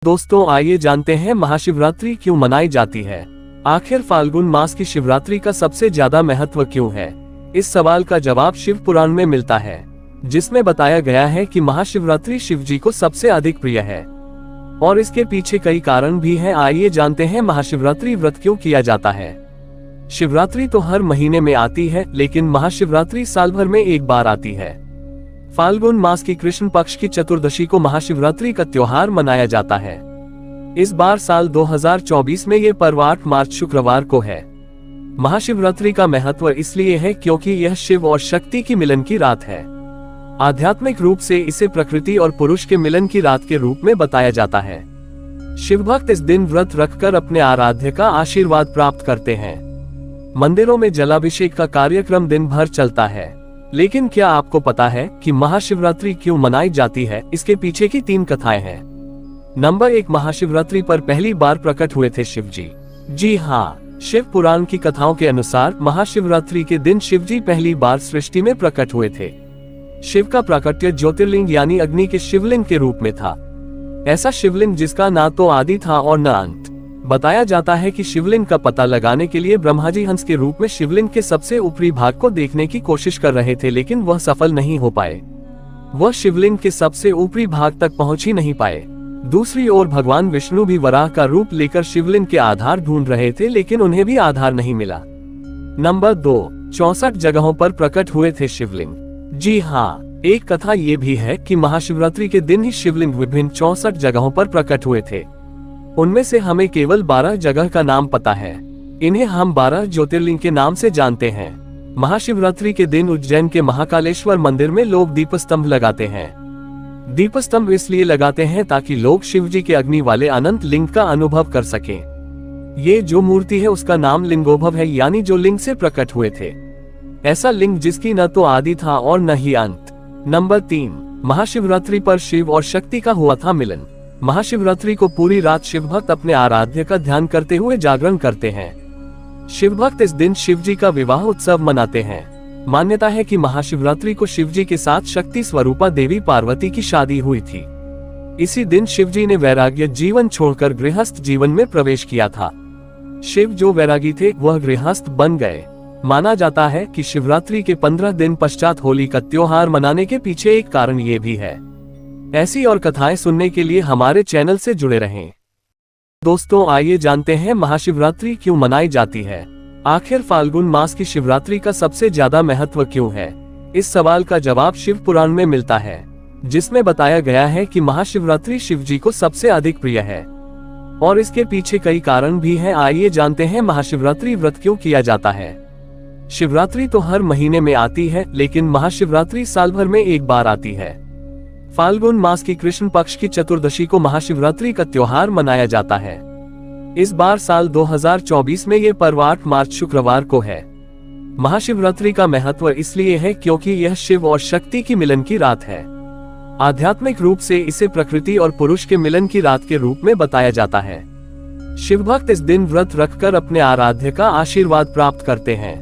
दोस्तों, आइए जानते हैं महाशिवरात्रि क्यों मनाई जाती है। आखिर फाल्गुन मास की शिवरात्रि का सबसे ज्यादा महत्व क्यों है? इस सवाल का जवाब शिव पुराण में मिलता है, जिसमें बताया गया है कि महाशिवरात्रि शिव जी को सबसे अधिक प्रिय है और इसके पीछे कई कारण भी हैं। आइए जानते हैं महाशिवरात्रि व्रत क्यों किया जाता है। शिवरात्रि तो हर महीने में आती है, लेकिन महाशिवरात्रि साल भर में एक बार आती है। फाल्गुन मास की कृष्ण पक्ष की चतुर्दशी को महाशिवरात्रि का त्योहार मनाया जाता है। इस बार साल 2024 में ये पर्व 8 मार्च शुक्रवार को है। महाशिवरात्रि का महत्व इसलिए है क्योंकि यह शिव और शक्ति की मिलन की रात है। आध्यात्मिक रूप से इसे प्रकृति और पुरुष के मिलन की रात के रूप में बताया जाता है। शिव भक्त इस दिन व्रत रखकर अपने आराध्य का आशीर्वाद प्राप्त करते हैं। मंदिरों में जलाभिषेक का कार्यक्रम दिन भर चलता है। लेकिन क्या आपको पता है कि महाशिवरात्रि क्यों मनाई जाती है? इसके पीछे की 3 कथाएं हैं। नंबर 1, महाशिवरात्रि पर पहली बार प्रकट हुए थे शिव जी। जी हाँ, शिव पुराण की कथाओं के अनुसार महाशिवरात्रि के दिन शिव जी पहली बार सृष्टि में प्रकट हुए थे। शिव का प्राकट्य ज्योतिर्लिंग यानी अग्नि के शिवलिंग के रूप में था। ऐसा शिवलिंग जिसका ना तो आदि था और न अंत। बताया जाता है कि शिवलिंग का पता लगाने के लिए ब्रह्मा जी हंस के रूप में शिवलिंग के सबसे ऊपरी भाग को देखने की कोशिश कर रहे थे, लेकिन वह सफल नहीं हो पाए। वह शिवलिंग के सबसे ऊपरी भाग तक पहुंच ही नहीं पाए। दूसरी ओर भगवान विष्णु भी वराह का रूप लेकर शिवलिंग के आधार ढूंढ रहे थे, लेकिन उन्हें भी आधार नहीं मिला। नंबर 2, 64 जगहों पर प्रकट हुए थे शिवलिंग। जी हाँ, एक कथा ये भी है कि महाशिवरात्रि के दिन ही शिवलिंग विभिन्न 64 जगहों पर प्रकट हुए थे। उनमें से हमें केवल 12 जगह का नाम पता है। इन्हें हम 12 ज्योतिर्लिंग के नाम से जानते हैं। महाशिवरात्रि के दिन उज्जैन के महाकालेश्वर मंदिर में लोग दीपस्तंभ लगाते हैं। दीपस्तंभ इसलिए लगाते हैं ताकि लोग शिव जी के अग्नि वाले अनंत लिंग का अनुभव कर सकें। ये जो मूर्ति है उसका नाम लिंगोद्भव है, यानी जो लिंग से प्रकट हुए थे। ऐसा लिंग जिसकी न तो आदि था और न ही अंत। नंबर 3, महाशिवरात्रि पर शिव और शक्ति का हुआ था मिलन। महाशिवरात्रि को पूरी रात शिव भक्त अपने आराध्य का ध्यान करते हुए जागरण करते हैं। शिव भक्त इस दिन शिव जी का विवाह उत्सव मनाते हैं। मान्यता है कि महाशिवरात्रि को शिव जी के साथ शक्ति स्वरूपा देवी पार्वती की शादी हुई थी। इसी दिन शिव जी ने वैराग्य जीवन छोड़कर गृहस्थ जीवन में प्रवेश किया था। शिव जो वैरागी थे वह गृहस्थ बन गए। माना जाता है कि शिवरात्रि के 15 दिन पश्चात होली का त्योहार मनाने के पीछे एक कारण ये भी है। ऐसी और कथाएं सुनने के लिए हमारे चैनल से जुड़े रहें। दोस्तों, आइए जानते हैं महाशिवरात्रि क्यों मनाई जाती है। आखिर फाल्गुन मास की शिवरात्रि का सबसे ज्यादा महत्व क्यों है? इस सवाल का जवाब शिव पुराण में मिलता है, जिसमें बताया गया है कि महाशिवरात्रि शिव जी को सबसे अधिक प्रिय है और इसके पीछे कई कारण भी हैं। आइए जानते हैं महाशिवरात्रि व्रत क्यों किया जाता है। शिवरात्रि तो हर महीने में आती है, लेकिन महाशिवरात्रि साल भर में एक बार आती है। फाल्गुन मास की कृष्ण पक्ष की चतुर्दशी को महाशिवरात्रि का त्योहार मनाया जाता है। इस बार साल 2024 में ये पर्व 8 मार्च शुक्रवार को है। महाशिवरात्रि का महत्व इसलिए है क्योंकि यह शिव और शक्ति की मिलन की रात है। आध्यात्मिक रूप से इसे प्रकृति और पुरुष के मिलन की रात के रूप में बताया जाता है। शिव भक्त इस दिन व्रत रखकर अपने आराध्य का आशीर्वाद प्राप्त करते हैं।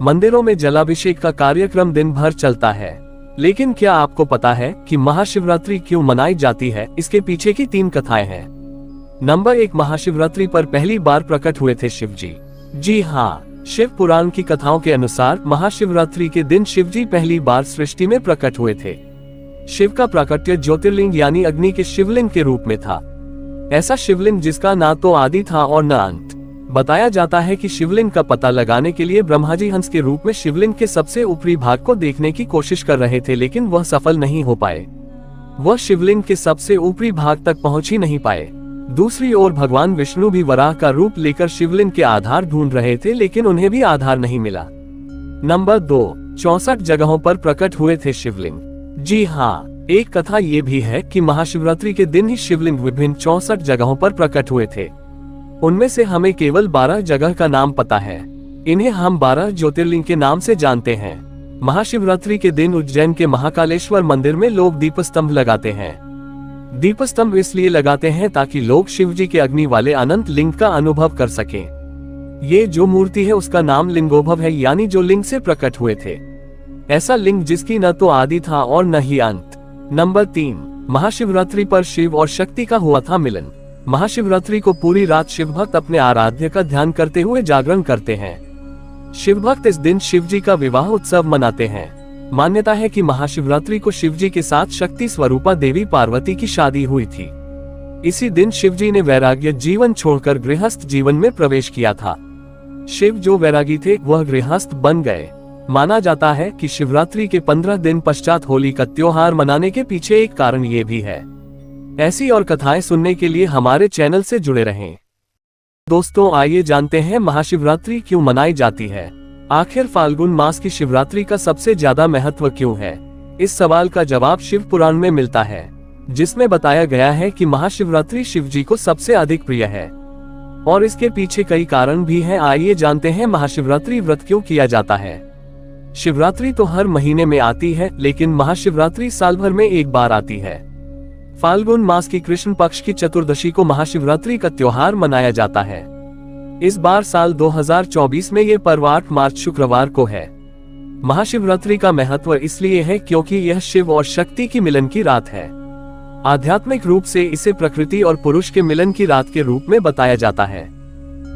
मंदिरों में जलाभिषेक का कार्यक्रम दिन भर चलता है। लेकिन क्या आपको पता है कि महाशिवरात्रि क्यों मनाई जाती है? इसके पीछे की 3 कथाएं हैं। नंबर 1, महाशिवरात्रि पर पहली बार प्रकट हुए थे शिव जी। जी हाँ, शिव पुराण की कथाओं के अनुसार महाशिवरात्रि के दिन शिव जी पहली बार सृष्टि में प्रकट हुए थे। शिव का प्राकट्य ज्योतिर्लिंग यानी अग्नि के शिवलिंग के रूप में था। ऐसा शिवलिंग जिसका ना तो आदि था और न अंत। बताया जाता है कि शिवलिंग का पता लगाने के लिए ब्रह्मा जी हंस के रूप में शिवलिंग के सबसे ऊपरी भाग को देखने की कोशिश कर रहे थे, लेकिन वह सफल नहीं हो पाए। वह शिवलिंग के सबसे ऊपरी भाग तक पहुंच ही नहीं पाए। दूसरी ओर भगवान विष्णु भी वराह का रूप लेकर शिवलिंग के आधार ढूंढ रहे थे, लेकिन उन्हें भी आधार नहीं मिला। नंबर 2, 64 जगहों पर प्रकट हुए थे शिवलिंग। जी हाँ, एक कथा ये भी है कि महाशिवरात्रि के दिन ही शिवलिंग विभिन्न 64 जगहों पर प्रकट हुए थे। उनमें से हमें केवल 12 जगह का नाम पता है। इन्हें हम 12 ज्योतिर्लिंग के नाम से जानते हैं। महाशिवरात्रि के दिन उज्जैन के महाकालेश्वर मंदिर में लोग दीपस्तंभ लगाते हैं। दीपस्तंभ इसलिए लगाते हैं ताकि लोग शिव जी के अग्नि वाले अनंत लिंग का अनुभव कर सकें। ये जो मूर्ति है उसका नाम लिंगोद्भव है, यानी जो लिंग से प्रकट हुए थे। ऐसा लिंग जिसकी न तो आदि था और न ही अंत। नंबर 3, महाशिवरात्रि पर शिव और शक्ति का हुआ था मिलन। महाशिवरात्रि को पूरी रात शिव भक्त अपने आराध्य का ध्यान करते हुए जागरण करते हैं। शिव भक्त इस दिन शिव जी का विवाह उत्सव मनाते हैं। मान्यता है कि महाशिवरात्रि को शिव जी के साथ शक्ति स्वरूपा देवी पार्वती की शादी हुई थी। इसी दिन शिव जी ने वैराग्य जीवन छोड़कर गृहस्थ जीवन में प्रवेश किया था। शिव जो वैरागी थे वह गृहस्थ बन गए। माना जाता है कि शिवरात्रि के 15 दिन पश्चात होली का त्योहार मनाने के पीछे एक कारण ये भी है। ऐसी और कथाएं सुनने के लिए हमारे चैनल से जुड़े रहें। दोस्तों, आइए जानते हैं महाशिवरात्रि क्यों मनाई जाती है। आखिर फाल्गुन मास की शिवरात्रि का सबसे ज्यादा महत्व क्यों है? इस सवाल का जवाब शिव पुराण में मिलता है, जिसमें बताया गया है कि महाशिवरात्रि शिव जी को सबसे अधिक प्रिय है और इसके पीछे कई कारण भी हैं। आइए जानते हैं महाशिवरात्रि व्रत क्यों किया जाता है। शिवरात्रि तो हर महीने में आती है, लेकिन महाशिवरात्रि साल भर में एक बार आती है। फाल्गुन मास की कृष्ण पक्ष की चतुर्दशी को महाशिवरात्रि का त्योहार मनाया जाता है। इस बार साल 2024 में ये पर्व 8 मार्च शुक्रवार को है। महाशिवरात्रि का महत्व इसलिए है क्योंकि यह शिव और शक्ति की मिलन की रात है। आध्यात्मिक रूप से इसे प्रकृति और पुरुष के मिलन की रात के रूप में बताया जाता है।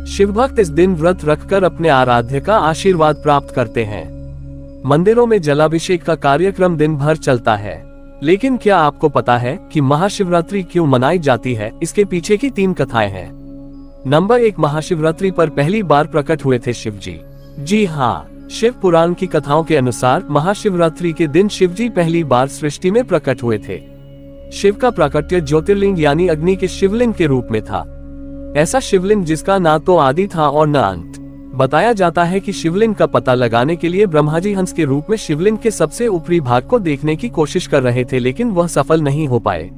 शिव भक्त इस दिन व्रत रखकर अपने आराध्य का आशीर्वाद प्राप्त करते हैं। मंदिरों में जलाभिषेक का कार्यक्रम दिन भर चलता है। लेकिन क्या आपको पता है कि महाशिवरात्रि क्यों मनाई जाती है? इसके पीछे की 3 कथाएं हैं। नंबर 1, महाशिवरात्रि पर पहली बार प्रकट हुए थे शिव जी। जी हाँ, शिव पुराण की कथाओं के अनुसार महाशिवरात्रि के दिन शिव जी पहली बार सृष्टि में प्रकट हुए थे। शिव का प्राकट्य ज्योतिर्लिंग यानी अग्नि के शिवलिंग के रूप में था। ऐसा शिवलिंग जिसका ना तो आदि था और न अंत। बताया जाता है कि शिवलिंग का पता लगाने के लिए ब्रह्मा जी हंस के रूप में शिवलिंग के सबसे ऊपरी भाग को देखने की कोशिश कर रहे थे, लेकिन वह सफल नहीं हो पाए।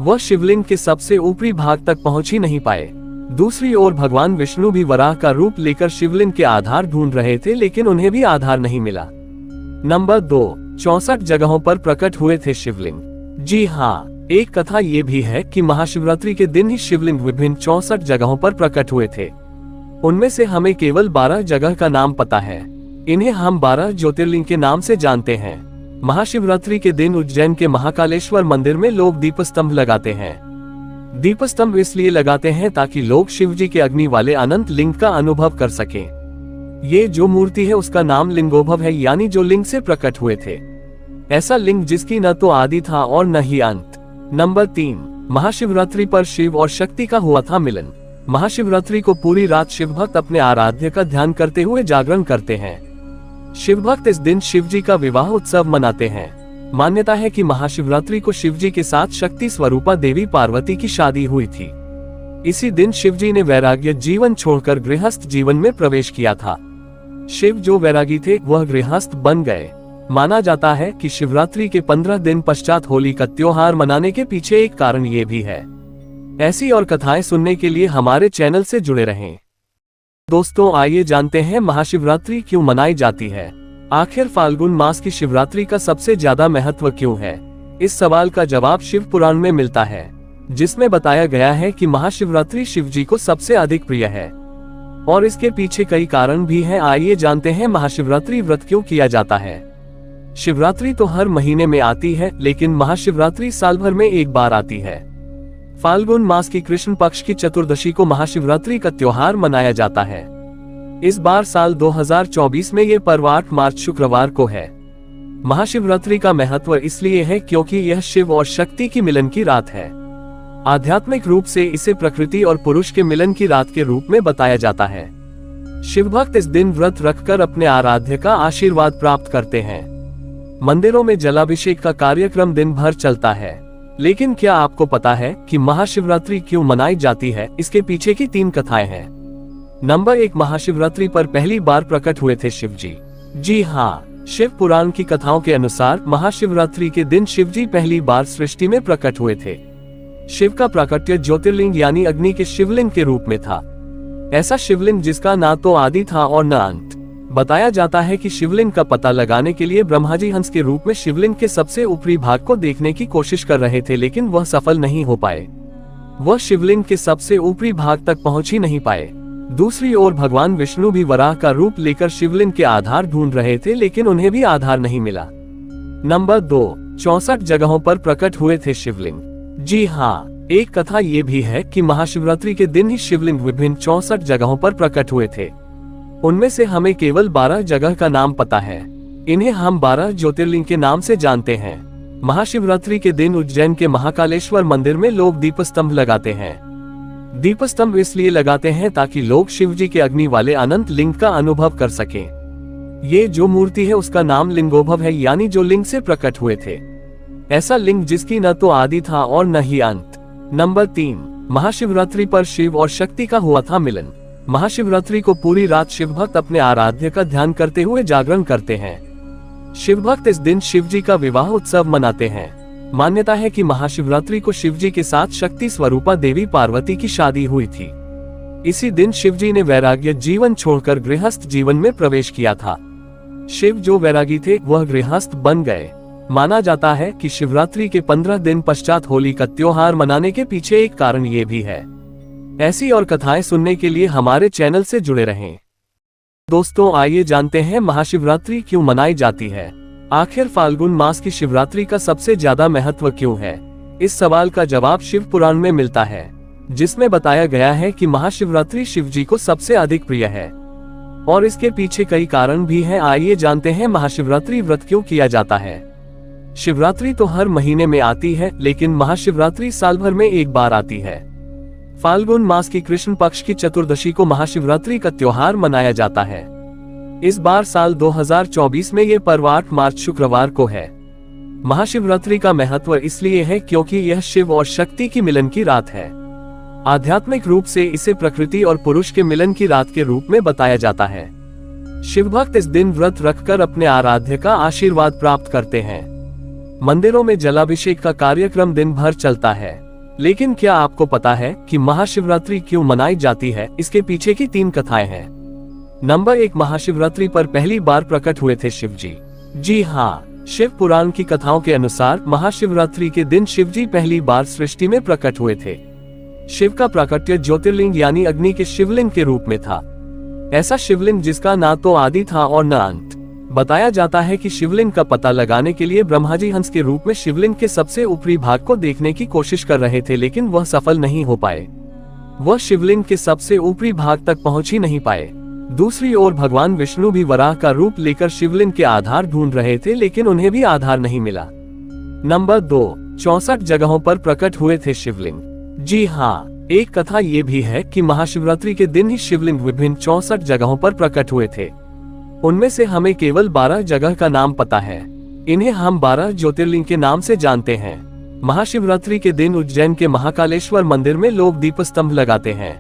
वह शिवलिंग के सबसे ऊपरी भाग तक पहुंच ही नहीं पाए। दूसरी ओर भगवान विष्णु भी वराह का रूप लेकर शिवलिंग के आधार ढूंढ रहे थे, लेकिन उन्हें भी आधार नहीं मिला। नंबर 2, 64 जगहों पर प्रकट हुए थे शिवलिंग। जी हाँ, एक कथा ये भी है कि महाशिवरात्रि के दिन ही शिवलिंग विभिन्न 64 जगहों पर प्रकट हुए थे। उनमें से हमें केवल 12 जगह का नाम पता है। इन्हें हम 12 ज्योतिर्लिंग के नाम से जानते हैं। महाशिवरात्रि के दिन उज्जैन के महाकालेश्वर मंदिर में लोग दीपस्तंभ लगाते हैं। दीपस्तंभ इसलिए लगाते हैं ताकि लोग शिव जी के अग्नि वाले अनंत लिंग का अनुभव कर सकें। ये जो मूर्ति है उसका नाम लिंगोद्भव है, यानी जो लिंग से प्रकट हुए थे। ऐसा लिंग जिसकी न तो आदि था और न ही अंत। नंबर 3, महाशिवरात्रि पर शिव और शक्ति का हुआ था मिलन। महाशिवरात्रि को पूरी रात शिव भक्त अपने आराध्य का ध्यान करते हुए जागरण करते हैं। शिव भक्त इस दिन शिव जी का विवाह उत्सव मनाते हैं। मान्यता है कि महाशिवरात्रि को शिव जी के साथ शक्ति स्वरूपा देवी पार्वती की शादी हुई थी। इसी दिन शिव जी ने वैराग्य जीवन छोड़कर गृहस्थ जीवन में प्रवेश किया था। शिव जो वैरागी थे वह गृहस्थ बन गए। माना जाता है कि शिवरात्रि के 15 दिन पश्चात होली का त्योहार मनाने के पीछे एक कारण ये भी है। ऐसी और कथाएं सुनने के लिए हमारे चैनल से जुड़े रहें। दोस्तों, आइए जानते हैं महाशिवरात्रि क्यों मनाई जाती है। आखिर फाल्गुन मास की शिवरात्रि का सबसे ज्यादा महत्व क्यों है? इस सवाल का जवाब शिव पुराण में मिलता है, जिसमें बताया गया है कि महाशिवरात्रि शिव जी को सबसे अधिक प्रिय है और इसके पीछे कई कारण भी हैं। आइए जानते हैं महाशिवरात्रि व्रत क्यों किया जाता है। शिवरात्रि तो हर महीने में आती है, लेकिन महाशिवरात्रि साल भर में एक बार आती है। फाल्गुन मास की कृष्ण पक्ष की चतुर्दशी को महाशिवरात्रि का त्योहार मनाया जाता है। इस बार साल 2024 में ये पर्व 8 मार्च शुक्रवार को है। महाशिवरात्रि का महत्व इसलिए है क्योंकि यह शिव और शक्ति की मिलन की रात है। आध्यात्मिक रूप से इसे प्रकृति और पुरुष के मिलन की रात के रूप में बताया जाता है। शिव भक्त इस दिन व्रत रखकर अपने आराध्य का आशीर्वाद प्राप्त करते हैं। मंदिरों में जलाभिषेक का कार्यक्रम दिन भर चलता है। लेकिन क्या आपको पता है कि महाशिवरात्रि क्यों मनाई जाती है? इसके पीछे की 3 कथाएं हैं। नंबर 1, महाशिवरात्रि पर पहली बार प्रकट हुए थे शिव जी। जी हाँ, शिव पुराण की कथाओं के अनुसार महाशिवरात्रि के दिन शिव जी पहली बार सृष्टि में प्रकट हुए थे। शिव का प्राकट्य ज्योतिर्लिंग यानी अग्नि के शिवलिंग के रूप में था। ऐसा शिवलिंग जिसका ना तो आदि था और न अंत। बताया जाता है कि शिवलिंग का पता लगाने के लिए ब्रह्मा जी हंस के रूप में शिवलिंग के सबसे ऊपरी भाग को देखने की कोशिश कर रहे थे, लेकिन वह सफल नहीं हो पाए। वह शिवलिंग के सबसे ऊपरी भाग तक पहुंच ही नहीं पाए। दूसरी ओर भगवान विष्णु भी वराह का रूप लेकर शिवलिंग के आधार ढूंढ रहे थे, लेकिन उन्हें भी आधार नहीं मिला। नंबर 2, 64 जगहों पर प्रकट हुए थे शिवलिंग। जी हाँ, एक कथा ये भी है कि महाशिवरात्रि के दिन ही शिवलिंग विभिन्न 64 जगहों पर प्रकट हुए थे। उनमें से हमें केवल 12 जगह का नाम पता है। इन्हें हम 12 ज्योतिर्लिंग के नाम से जानते हैं। महाशिवरात्रि के दिन उज्जैन के महाकालेश्वर मंदिर में लोग दीपस्तंभ लगाते हैं। दीपस्तंभ इसलिए लगाते हैं ताकि लोग शिव जी के अग्नि वाले अनंत लिंग का अनुभव कर सकें। ये जो मूर्ति है उसका नाम लिंगोद्भव है, यानी जो लिंग से प्रकट हुए थे। ऐसा लिंग जिसकी न तो आदि था और न ही अंत। नंबर 3, महाशिवरात्रि पर शिव और शक्ति का हुआ था मिलन। महाशिवरात्रि को पूरी रात शिव भक्त अपने आराध्य का ध्यान करते हुए जागरण करते हैं। शिव भक्त इस दिन शिव जी का विवाह उत्सव मनाते हैं। मान्यता है कि महाशिवरात्रि को शिव जी के साथ शक्ति स्वरूपा देवी पार्वती की शादी हुई थी। इसी दिन शिव जी ने वैराग्य जीवन छोड़कर गृहस्थ जीवन में प्रवेश किया था। शिव जो वैरागी थे वह गृहस्थ बन गए। माना जाता है कि शिवरात्रि के 15 दिन पश्चात होली का त्योहार मनाने के पीछे एक कारण ये भी है। ऐसी और कथाएं सुनने के लिए हमारे चैनल से जुड़े रहें। दोस्तों, आइए जानते हैं महाशिवरात्रि क्यों मनाई जाती है। आखिर फाल्गुन मास की शिवरात्रि का सबसे ज्यादा महत्व क्यों है? इस सवाल का जवाब शिव पुराण में मिलता है, जिसमें बताया गया है कि महाशिवरात्रि शिव जी को सबसे अधिक प्रिय है और इसके पीछे कई कारण भी हैं। आइए जानते हैं महाशिवरात्रि व्रत क्यों किया जाता है। शिवरात्रि तो हर महीने में आती है, लेकिन महाशिवरात्रि साल भर में एक बार आती है। फाल्गुन मास की कृष्ण पक्ष की चतुर्दशी को महाशिवरात्रि का त्योहार मनाया जाता है। इस बार साल 2024 में ये पर्व 8 मार्च शुक्रवार को है। महाशिवरात्रि का महत्व इसलिए है क्योंकि यह शिव और शक्ति की मिलन की रात है। आध्यात्मिक रूप से इसे प्रकृति और पुरुष के मिलन की रात के रूप में बताया जाता है। शिव भक्त इस दिन व्रत रखकर अपने आराध्य का आशीर्वाद प्राप्त करते हैं। मंदिरों में जलाभिषेक का कार्यक्रम दिन भर चलता है। लेकिन क्या आपको पता है कि महाशिवरात्रि क्यों मनाई जाती है? इसके पीछे की 3 कथाएं हैं। नंबर 1, महाशिवरात्रि पर पहली बार प्रकट हुए थे शिव जी। जी हाँ, शिव पुराण की कथाओं के अनुसार महाशिवरात्रि के दिन शिव जी पहली बार सृष्टि में प्रकट हुए थे। शिव का प्राकट्य ज्योतिर्लिंग यानी अग्नि के शिवलिंग के रूप में था। ऐसा शिवलिंग जिसका ना तो आदि था और न अंत। बताया जाता है कि शिवलिंग का पता लगाने के लिए ब्रह्मा जी हंस के रूप में शिवलिंग के सबसे ऊपरी भाग को देखने की कोशिश कर रहे थे, लेकिन वह सफल नहीं हो पाए। वह शिवलिंग के सबसे ऊपरी भाग तक पहुंच ही नहीं पाए। दूसरी ओर भगवान विष्णु भी वराह का रूप लेकर शिवलिंग के आधार ढूंढ रहे थे, लेकिन उन्हें भी आधार नहीं मिला। नंबर 2, 64 जगहों पर प्रकट हुए थे शिवलिंग। जी हाँ, एक कथा ये भी है कि महाशिवरात्रि के दिन ही शिवलिंग विभिन्न 64 जगहों पर प्रकट हुए थे। उनमें से हमें केवल 12 जगह का नाम पता है। इन्हें हम 12 ज्योतिर्लिंग के नाम से जानते हैं। महाशिवरात्रि के दिन उज्जैन के महाकालेश्वर मंदिर में लोग दीपस्तंभ लगाते हैं।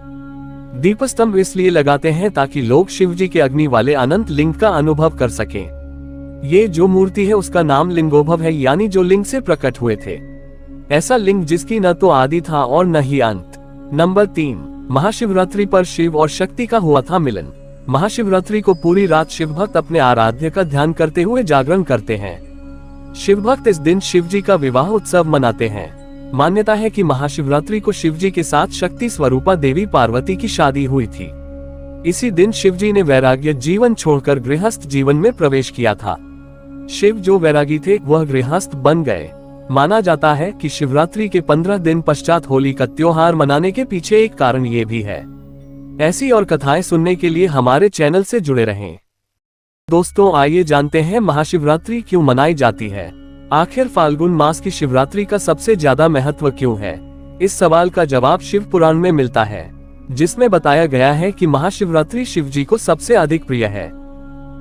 दीपस्तंभ इसलिए लगाते हैं ताकि लोग शिव जी के अग्नि वाले अनंत लिंग का अनुभव कर सकें। ये जो मूर्ति है उसका नाम लिंगोद्भव है, यानी जो लिंग से प्रकट हुए थे। ऐसा लिंग जिसकी न तो आदि था और न ही अंत। नंबर 3, महाशिवरात्रि पर शिव और शक्ति का हुआ था मिलन। महाशिवरात्रि को पूरी रात शिव भक्त अपने आराध्य का ध्यान करते हुए जागरण करते हैं। शिव भक्त इस दिन शिव जी का विवाह उत्सव मनाते हैं। मान्यता है कि महाशिवरात्रि को शिव जी के साथ शक्ति स्वरूपा देवी पार्वती की शादी हुई थी। इसी दिन शिव जी ने वैराग्य जीवन छोड़कर गृहस्थ जीवन में प्रवेश किया था। शिव जो वैरागी थे वह गृहस्थ बन गए। माना जाता है कि शिवरात्रि के 15 दिन पश्चात होली का त्योहार मनाने के पीछे एक कारण ये भी है। ऐसी और कथाएं सुनने के लिए हमारे चैनल से जुड़े रहें। दोस्तों, आइए जानते हैं महाशिवरात्रि क्यों मनाई जाती है। आखिर फाल्गुन मास की शिवरात्रि का सबसे ज्यादा महत्व क्यों है? इस सवाल का जवाब शिव पुराण में मिलता है, जिसमें बताया गया है कि महाशिवरात्रि शिव जी को सबसे अधिक प्रिय है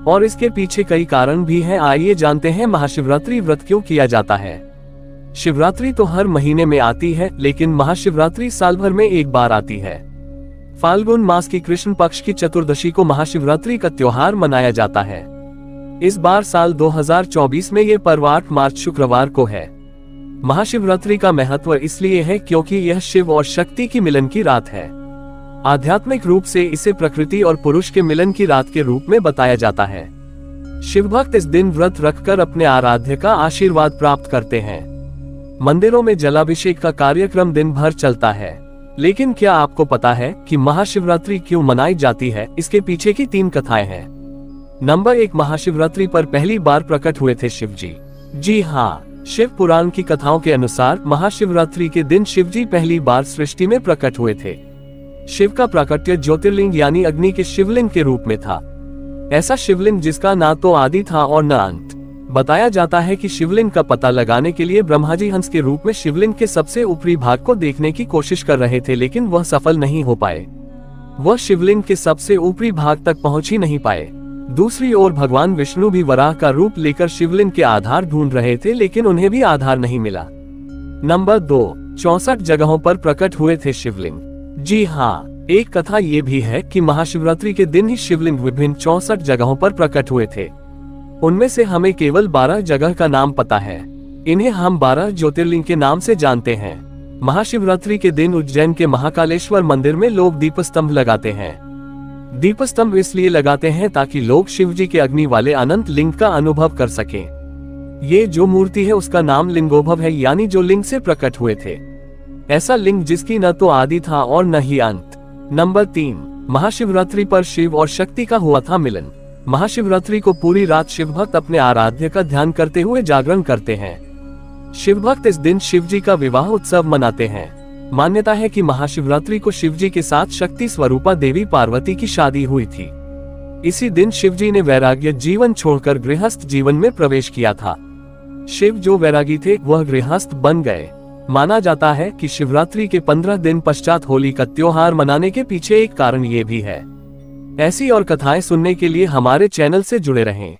और इसके पीछे कई कारण भी हैं। आइए जानते हैं महाशिवरात्रि व्रत क्यों किया जाता है। शिवरात्रि तो हर महीने में आती है, लेकिन महाशिवरात्रि साल भर में एक बार आती है। फाल्गुन मास की कृष्ण पक्ष की चतुर्दशी को महाशिवरात्रि का त्योहार मनाया जाता है। इस बार साल 2024 में ये पर्व 8 मार्च शुक्रवार को है। महाशिवरात्रि का महत्व इसलिए है क्योंकि यह शिव और शक्ति की मिलन की रात है। आध्यात्मिक रूप से इसे प्रकृति और पुरुष के मिलन की रात के रूप में बताया जाता है। शिव भक्त इस दिन व्रत रखकर अपने आराध्य का आशीर्वाद प्राप्त करते हैं। मंदिरों में जलाभिषेक का कार्यक्रम दिन भर चलता है। लेकिन क्या आपको पता है कि महाशिवरात्रि क्यों मनाई जाती है? इसके पीछे की 3 कथाएं हैं। नंबर 1, महाशिवरात्रि पर पहली बार प्रकट हुए थे शिव जी। जी हाँ, शिव पुराण की कथाओं के अनुसार महाशिवरात्रि के दिन शिव जी पहली बार सृष्टि में प्रकट हुए थे। शिव का प्राकट्य ज्योतिर्लिंग यानी अग्नि के शिवलिंग के रूप में था। ऐसा शिवलिंग जिसका ना तो आदि था और न अंत। बताया जाता है कि शिवलिंग का पता लगाने के लिए ब्रह्मा जी हंस के रूप में शिवलिंग के सबसे ऊपरी भाग को देखने की कोशिश कर रहे थे, लेकिन वह सफल नहीं हो पाए। वह शिवलिंग के सबसे ऊपरी भाग तक पहुंच ही नहीं पाए। दूसरी ओर भगवान विष्णु भी वराह का रूप लेकर शिवलिंग के आधार ढूंढ रहे थे, लेकिन उन्हें भी आधार नहीं मिला। नंबर 2, 64 जगहों पर प्रकट हुए थे शिवलिंग। जी हाँ, एक कथा ये भी है कि महाशिवरात्रि के दिन ही शिवलिंग विभिन्न 64 जगहों पर प्रकट हुए थे। उनमें से हमें केवल 12 जगह का नाम पता है। इन्हें हम 12 ज्योतिर्लिंग के नाम से जानते हैं। महाशिवरात्रि के दिन उज्जैन के महाकालेश्वर मंदिर में लोग दीपस्तंभ लगाते हैं। दीपस्तंभ इसलिए लगाते हैं ताकि लोग शिव जी के अग्नि वाले अनंत लिंग का अनुभव कर सकें। ये जो मूर्ति है उसका नाम लिंगोद्भव है, यानी जो लिंग से प्रकट हुए थे। ऐसा लिंग जिसकी न तो आदि था और न ही अंत। नंबर 3, महाशिवरात्रि पर शिव और शक्ति का हुआ था मिलन। महाशिवरात्रि को पूरी रात शिव भक्त अपने आराध्य का ध्यान करते हुए जागरण करते हैं। शिव भक्त इस दिन शिव जी का विवाह उत्सव मनाते हैं। मान्यता है कि महाशिवरात्रि को शिव जी के साथ शक्ति स्वरूपा देवी पार्वती की शादी हुई थी। इसी दिन शिव जी ने वैराग्य जीवन छोड़कर गृहस्थ जीवन में प्रवेश किया था। शिव जो वैरागी थे वह गृहस्थ बन गए। माना जाता है कि शिवरात्रि के 15 दिन पश्चात होली का त्योहार मनाने के पीछे एक कारण ये भी है। ऐसी और कथाएं सुनने के लिए हमारे चैनल से जुड़े रहें।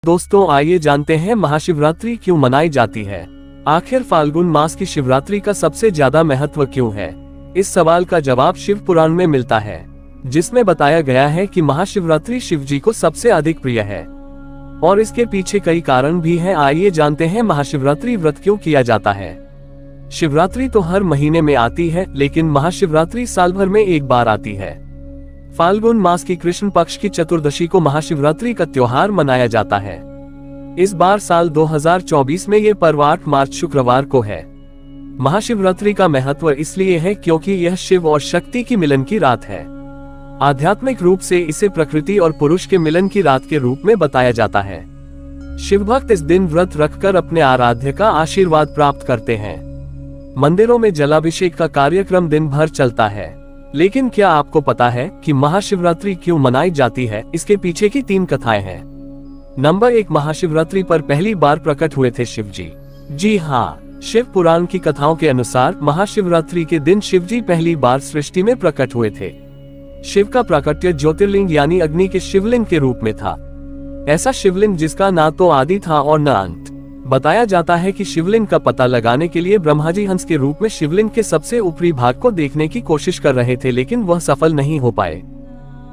दोस्तों, आइए जानते हैं महाशिवरात्रि क्यों मनाई जाती है। आखिर फाल्गुन मास की शिवरात्रि का सबसे ज्यादा महत्व क्यों है? इस सवाल का जवाब शिव पुराण में मिलता है, जिसमें बताया गया है कि महाशिवरात्रि शिव जी को सबसे अधिक प्रिय है और इसके पीछे कई कारण भी हैं। आइए जानते हैं महाशिवरात्रि व्रत क्यों किया जाता है। शिवरात्रि तो हर महीने में आती है, लेकिन महाशिवरात्रि साल भर में एक बार आती है। फाल्गुन मास की कृष्ण पक्ष की चतुर्दशी को महाशिवरात्रि का त्योहार मनाया जाता है। इस बार साल 2024 में ये पर्व 8 मार्च शुक्रवार को है। महाशिवरात्रि का महत्व इसलिए है क्योंकि यह शिव और शक्ति की मिलन की रात है। आध्यात्मिक रूप से इसे प्रकृति और पुरुष के मिलन की रात के रूप में बताया जाता है। शिव भक्त इस दिन व्रत रखकर अपने आराध्य का आशीर्वाद प्राप्त करते हैं। मंदिरों में जलाभिषेक का कार्यक्रम दिन भर चलता है। लेकिन क्या आपको पता है कि महाशिवरात्रि क्यों मनाई जाती है? इसके पीछे की 3 कथाएं हैं। नंबर 1, महाशिवरात्रि पर पहली बार प्रकट हुए थे शिव जी। जी हाँ, शिव पुराण की कथाओं के अनुसार महाशिवरात्रि के दिन शिव जी पहली बार सृष्टि में प्रकट हुए थे। शिव का प्राकट्य ज्योतिर्लिंग यानी अग्नि के शिवलिंग के रूप में था। ऐसा शिवलिंग जिसका ना तो आदि था और न अंत। बताया जाता है कि शिवलिंग का पता लगाने के लिए ब्रह्मा जी हंस के रूप में शिवलिंग के सबसे ऊपरी भाग को देखने की कोशिश कर रहे थे, लेकिन वह सफल नहीं हो पाए।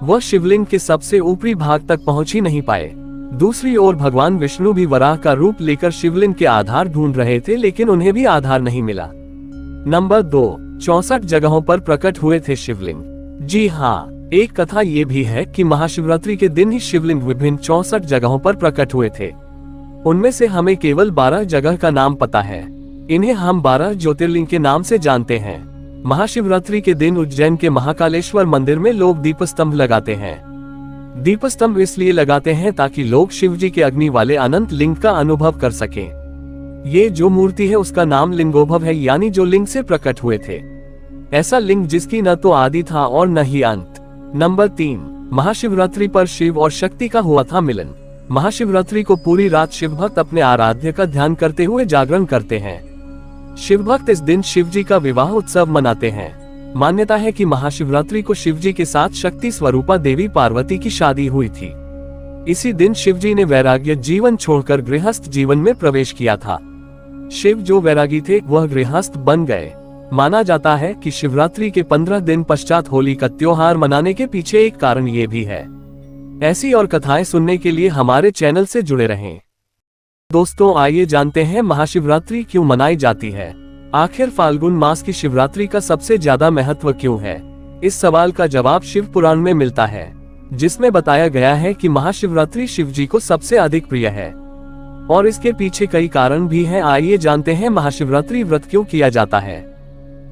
वह शिवलिंग के सबसे ऊपरी भाग तक पहुंच ही नहीं पाए। दूसरी ओर भगवान विष्णु भी वराह का रूप लेकर शिवलिंग के आधार ढूंढ रहे थे, लेकिन उन्हें भी आधार नहीं मिला। नंबर 2, 64 जगहों पर प्रकट हुए थे शिवलिंग। जी हाँ, एक कथा ये भी है कि महाशिवरात्रि के दिन ही शिवलिंग विभिन्न 64 जगहों पर प्रकट हुए थे। उनमें से हमें केवल 12 जगह का नाम पता है। इन्हें हम 12 ज्योतिर्लिंग के नाम से जानते हैं। महाशिवरात्रि के दिन उज्जैन के महाकालेश्वर मंदिर में लोग दीपस्तंभ लगाते हैं। दीपस्तंभ इसलिए लगाते हैं ताकि लोग शिव जी के अग्नि वाले अनंत लिंग का अनुभव कर सकें। ये जो मूर्ति है उसका नाम लिंगोद्भव है, यानी जो लिंग से प्रकट हुए थे। ऐसा लिंग जिसकी न तो आदि था और न ही अंत। नंबर 3, महाशिवरात्रि पर शिव और शक्ति का हुआ था मिलन। महाशिवरात्रि को पूरी रात शिव भक्त अपने आराध्य का ध्यान करते हुए जागरण करते हैं। शिव भक्त इस दिन शिव जी का विवाह उत्सव मनाते हैं। मान्यता है कि महाशिवरात्रि को शिव जी के साथ शक्ति स्वरूपा देवी पार्वती की शादी हुई थी। इसी दिन शिव जी ने वैराग्य जीवन छोड़कर गृहस्थ जीवन में प्रवेश किया था। शिव जो वैरागी थे वह गृहस्थ बन गए। माना जाता है कि शिवरात्रि के 15 दिन पश्चात होली का त्योहार मनाने के पीछे एक कारण ये भी है। ऐसी और कथाएं सुनने के लिए हमारे चैनल से जुड़े रहें। दोस्तों, आइए जानते हैं महाशिवरात्रि क्यों मनाई जाती है। आखिर फाल्गुन मास की शिवरात्रि का सबसे ज्यादा महत्व क्यों है? इस सवाल का जवाब शिव पुराण में मिलता है, जिसमें बताया गया है कि महाशिवरात्रि शिव जी को सबसे अधिक प्रिय है और इसके पीछे कई कारण भी हैं। आइए जानते हैं महाशिवरात्रि व्रत क्यों किया जाता है।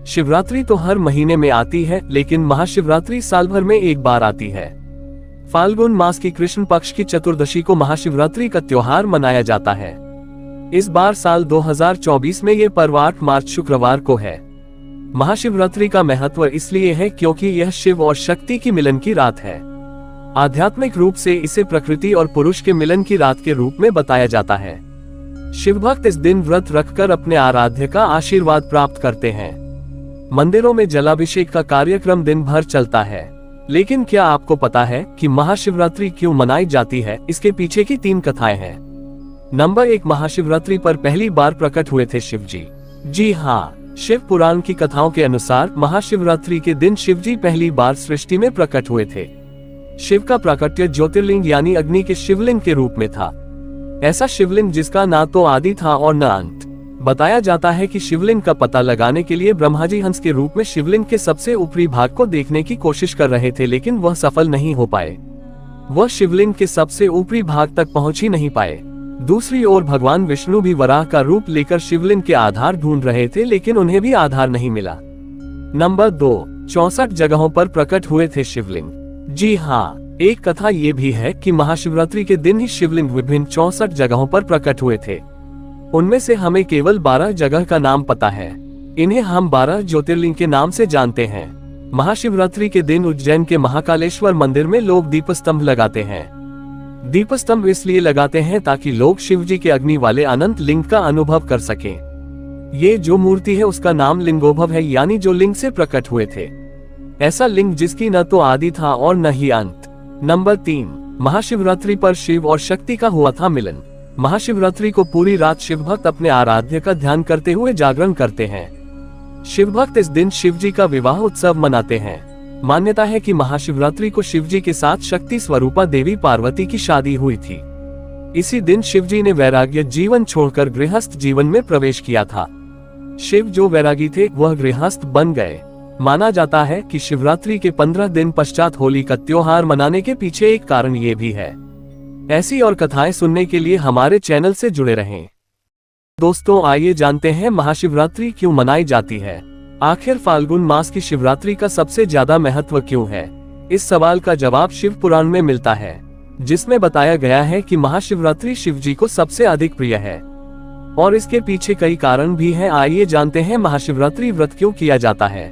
शिवरात्रि तो हर महीने में आती है, लेकिन महाशिवरात्रि साल भर में एक बार आती है। फाल्गुन मास की कृष्ण पक्ष की चतुर्दशी को महाशिवरात्रि का त्योहार मनाया जाता है। इस बार साल 2024 में ये पर्व 8 मार्च शुक्रवार को है। महाशिवरात्रि का महत्व इसलिए है क्योंकि यह शिव और शक्ति की मिलन की रात है। आध्यात्मिक रूप से इसे प्रकृति और पुरुष के मिलन की रात के रूप में बताया जाता है। शिव भक्त इस दिन व्रत रखकर अपने आराध्य का आशीर्वाद प्राप्त करते हैं। मंदिरों में जलाभिषेक का कार्यक्रम दिन भर चलता है। लेकिन क्या आपको पता है कि महाशिवरात्रि क्यों मनाई जाती है? इसके पीछे की 3 कथाएं हैं। नंबर 1, महाशिवरात्रि पर पहली बार प्रकट हुए थे शिव जी। जी हाँ, शिव पुराण की कथाओं के अनुसार महाशिवरात्रि के दिन शिव जी पहली बार सृष्टि में प्रकट हुए थे। शिव का प्राकट्य ज्योतिर्लिंग यानी अग्नि के शिवलिंग के रूप में था। ऐसा शिवलिंग जिसका ना तो आदि था और न अंत। बताया जाता है कि शिवलिंग का पता लगाने के लिए ब्रह्मा जी हंस के रूप में शिवलिंग के सबसे ऊपरी भाग को देखने की कोशिश कर रहे थे, लेकिन वह सफल नहीं हो पाए। वह शिवलिंग के सबसे ऊपरी भाग तक पहुंच ही नहीं पाए। दूसरी ओर भगवान विष्णु भी वराह का रूप लेकर शिवलिंग के आधार ढूंढ रहे थे, लेकिन उन्हें भी आधार नहीं मिला। नंबर 2, 64 जगहों पर प्रकट हुए थे शिवलिंग। जी हाँ, एक कथा ये भी है कि महाशिवरात्रि के दिन ही शिवलिंग विभिन्न 64 जगहों पर प्रकट हुए थे। उनमें से हमें केवल 12 जगह का नाम पता है। इन्हें हम 12 ज्योतिर्लिंग के नाम से जानते हैं। महाशिवरात्रि के दिन उज्जैन के महाकालेश्वर मंदिर में लोग दीपस्तंभ लगाते हैं। दीपस्तंभ इसलिए लगाते हैं ताकि लोग शिव जी के अग्नि वाले अनंत लिंग का अनुभव कर सकें। ये जो मूर्ति है उसका नाम लिंगोद्भव है, यानी जो लिंग से प्रकट हुए थे। ऐसा लिंग जिसकी न तो आदि था और न ही अंत। नंबर 3, महाशिवरात्रि पर शिव और शक्ति का हुआ था मिलन। महाशिवरात्रि को पूरी रात शिव भक्त अपने आराध्य का ध्यान करते हुए जागरण करते हैं। शिव भक्त इस दिन शिव जी का विवाह उत्सव मनाते हैं। मान्यता है कि महाशिवरात्रि को शिव जी के साथ शक्ति स्वरूपा देवी पार्वती की शादी हुई थी। इसी दिन शिव जी ने वैराग्य जीवन छोड़कर गृहस्थ जीवन में प्रवेश किया था। शिव जो वैरागी थे वह गृहस्थ बन गए। माना जाता है कि शिवरात्रि के 15 दिन पश्चात होली का त्योहार मनाने के पीछे एक कारण ये भी है। ऐसी और कथाएं सुनने के लिए हमारे चैनल से जुड़े रहें। दोस्तों, आइए जानते हैं महाशिवरात्रि क्यों मनाई जाती है। आखिर फाल्गुन मास की शिवरात्रि का सबसे ज्यादा महत्व क्यों है? इस सवाल का जवाब शिव पुराण में मिलता है, जिसमें बताया गया है कि महाशिवरात्रि शिव जी को सबसे अधिक प्रिय है और इसके पीछे कई कारण भी हैं। आइए जानते हैं महाशिवरात्रि व्रत क्यों किया जाता है।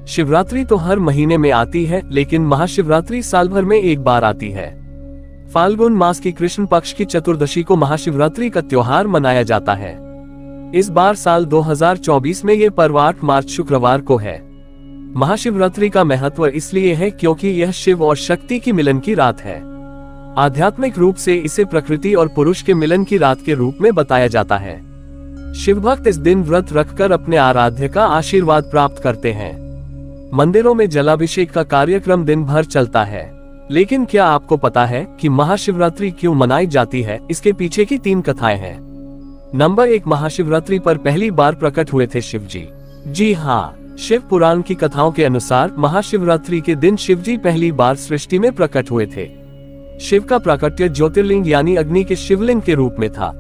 शिवरात्रि तो हर महीने में आती है, लेकिन महाशिवरात्रि साल भर में एक बार आती है। फाल्गुन मास की कृष्ण पक्ष की चतुर्दशी को महाशिवरात्रि का त्योहार मनाया जाता है। इस बार साल 2024 में ये पर्व 8 मार्च शुक्रवार को है। महाशिवरात्रि का महत्व इसलिए है क्योंकि यह शिव और शक्ति की मिलन की रात है। आध्यात्मिक रूप से इसे प्रकृति और पुरुष के मिलन की रात के रूप में बताया जाता है। शिव भक्त इस दिन व्रत रखकर अपने आराध्य का आशीर्वाद प्राप्त करते हैं। मंदिरों में जलाभिषेक का कार्यक्रम दिन भर चलता है। लेकिन क्या आपको पता है कि महाशिवरात्रि क्यों मनाई जाती है? इसके पीछे की 3 कथाएं हैं। नंबर 1, महाशिवरात्रि पर पहली बार प्रकट हुए थे शिव जी। जी हाँ, शिव पुराण की कथाओं के अनुसार महाशिवरात्रि के दिन शिव जी पहली बार सृष्टि में प्रकट हुए थे। शिव का प्राकट्य ज्योतिर्लिंग यानी अग्नि के शिवलिंग के रूप में था।